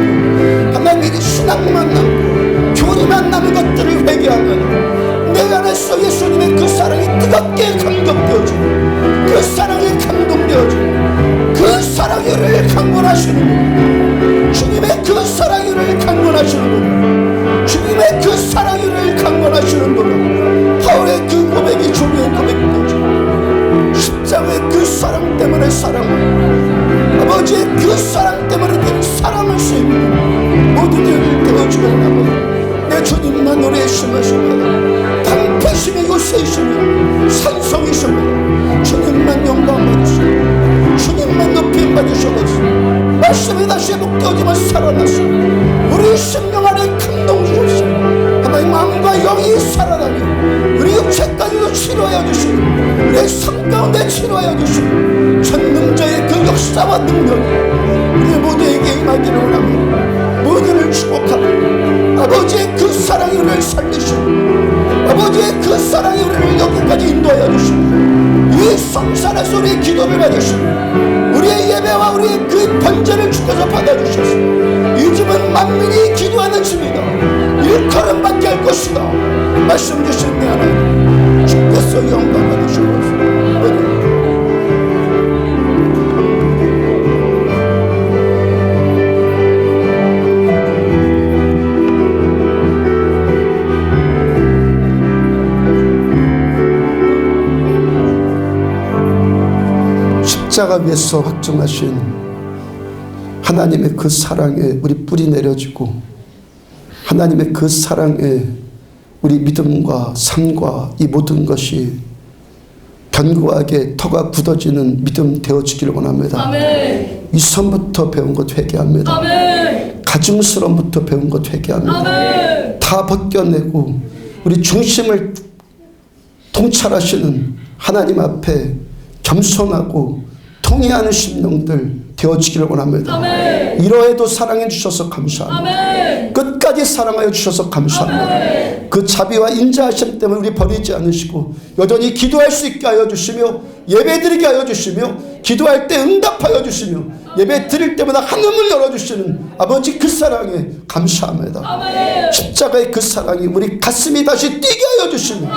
하나님의 신앙만 남고 교리만 남은 것들을 회개하면 내 안에서 예수님의 그 사랑이 뜨겁게 감격되어지고 그 사랑이 감동되어지고 그 사랑이 우리를 강권하시는 분 주님의 그 사랑이 우리를 강권하시는 분 주님의 그 사랑이 우리를 강권하시는 분 바울의 그 고백이 주님의 고백되어지고 십자가의 그 사랑 때문에 사랑을 아버지의 그 사랑 때문에 늘 사랑할 수 있는 모두들 되어주고 나면 내 주님만 노래에 심하십니다. 방패심이고 세심이고 산성이십니다. 주님만 영광 받으시고 주님만 높임 받으셔서 말씀이 다시 회복되어지면 살아나서 우리 심령 안에 감동 주옵소서. 하나님 마음과 영이 살아나며 우리 육체까지도 치료하여 주시고 우리의 삶 가운데 치료하여 주시고 전능자의 그 역사와 능력이 우리 모두에게 임하기를 원합니다. 모두를 축복하고 아버지의 그 사랑이 우리를 살리시고 아버지의 그 사랑이 우리를 여기까지 인도하여 주시고 이 성산에서 우리의 기도를 받으시고 우리의 예배와 우리의 그 번제를 주께서 받아주셔서 이 집은 만민이 기도하는 집이다. 일컬음받게 할 것이다. 말씀 주신 내 하나님 주께서 영광 받으시옵소서. 십자가 위에서 확정하신 하나님의 그 사랑에 우리 뿌리 내려지고 하나님의 그 사랑에 우리 믿음과 삶과 이 모든 것이 견고하게 터가 굳어지는 믿음 되어지기를 원합니다. 아멘. 위선부터 배운 것 회개합니다. 아멘. 가증스러움부터 배운 것 회개합니다. 아멘. 다 벗겨내고 우리 중심을 통찰하시는 하나님 앞에 겸손하고 통회하는 심령들 되어지기를 원합니다. 아멘. 이러해도 사랑해 주셔서 감사합니다. 아멘. 끝까지 사랑하여 주셔서 감사합니다. 아멘. 그 자비와 인자하심 때문에 우리 버리지 않으시고 여전히 기도할 수 있게 하여 주시며 예배드리게 하여 주시며 기도할 때 응답하여 주시며 예배 드릴 때마다 하늘을 열어주시는 아버지 그 사랑에 감사합니다. 아멘. 십자가의 그 사랑이 우리 가슴이 다시 뛰게 하여 주시는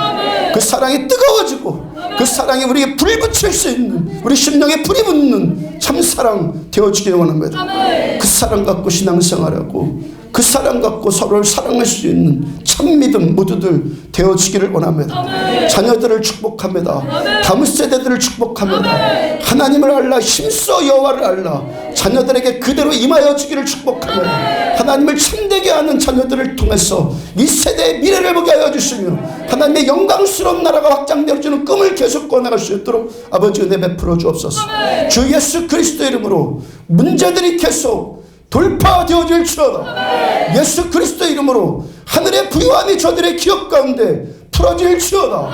그 사랑이 뜨거워지고 그 사랑이 우리에게 불 붙일 수 있는 우리 심령에 불이 붙는 참사랑 되어주길 원합니다. 아멘. 그 사랑 갖고 신앙생활하고 그 사랑 갖고 서로를 사랑할 수 있는 참믿음 모두들 되어지기를 원합니다. 아멘. 자녀들을 축복합니다. 아멘. 다음 세대들을 축복합니다. 아멘. 하나님을 알라 힘써 여호와를 알라 자녀들에게 그대로 임하여 주기를 축복합니다. 하나님을 참되게 하는 자녀들을 통해서 이 세대의 미래를 보게 하여 주시며 하나님의 영광스러운 나라가 확장되어지는 꿈을 계속 꺼나갈 수 있도록 아버지 은혜 베풀어 주옵소서. 주 예수 그리스도의 이름으로 문제들이 계속 돌파되어질 지어다. 예수 그리스도의 이름으로 하늘의 부유함이 저들의 기업 가운데 풀어질 지어다.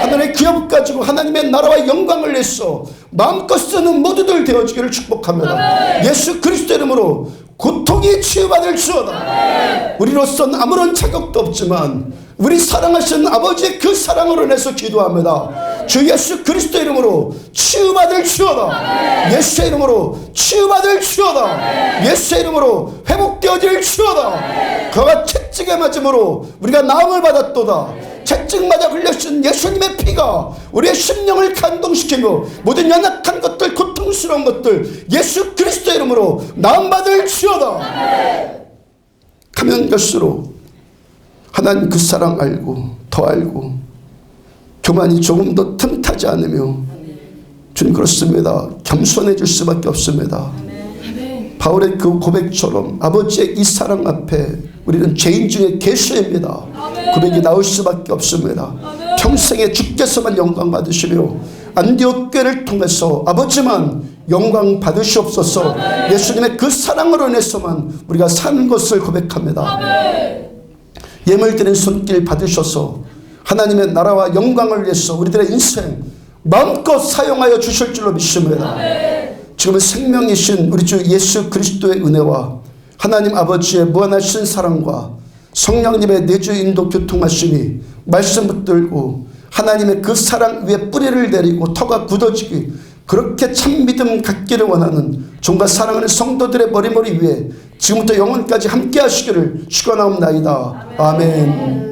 하늘의 기업 가지고 하나님의 나라와 영광을 내서 마음껏 쓰는 모두들 되어지기를 축복합니다. 예수 그리스도의 이름으로 고통이 치유받을 지어다. 우리로서는 아무런 자격도 없지만 우리 사랑하시는 아버지의 그 사랑으로 인해서 기도합니다. 주 예수 그리스도 이름으로 치유받을 주어다. 예수의 이름으로 치유받을 주어다. 예수의 이름으로 회복되어질 주어다. 그가 채찍에 맞음으로 우리가 나음을 받았도다. 채찍마다 흘려신 예수님의 피가 우리의 심령을 감동시키며 모든 연약한 것들 고통스러운 것들 예수 그리스도 이름으로 나음받을 주어다. 가면 갈수록 하나님 그 사랑 알고 더 알고 교만이 조금 더 틈타지 않으며 주님 그렇습니다. 겸손해질 수밖에 없습니다. 바울의 그 고백처럼 아버지의 이 사랑 앞에 우리는 죄인 중에 괴수입니다. 고백이 나올 수밖에 없습니다. 평생에 주께서만 영광 받으시며 안디옥 교회를 통해서 아버지만 영광 받으시옵소서. 예수님의 그 사랑으로 인해서만 우리가 사는 것을 고백합니다. 예물 드린 손길 받으셔서 하나님의 나라와 영광을 위해서 우리들의 인생 마음껏 사용하여 주실 줄로 믿습니다. 지금은 생명이신 우리 주 예수 그리스도의 은혜와 하나님 아버지의 무한하신 사랑과 성령님의 내주 인도 교통하심이 말씀 붙들고 하나님의 그 사랑 위에 뿌리를 내리고 터가 굳어지기 그렇게 참 믿음 갖기를 원하는 종과 사랑하는 성도들의 머리머리 위에 지금부터 영원까지 함께 하시기를 축원하옵나이다. 아멘.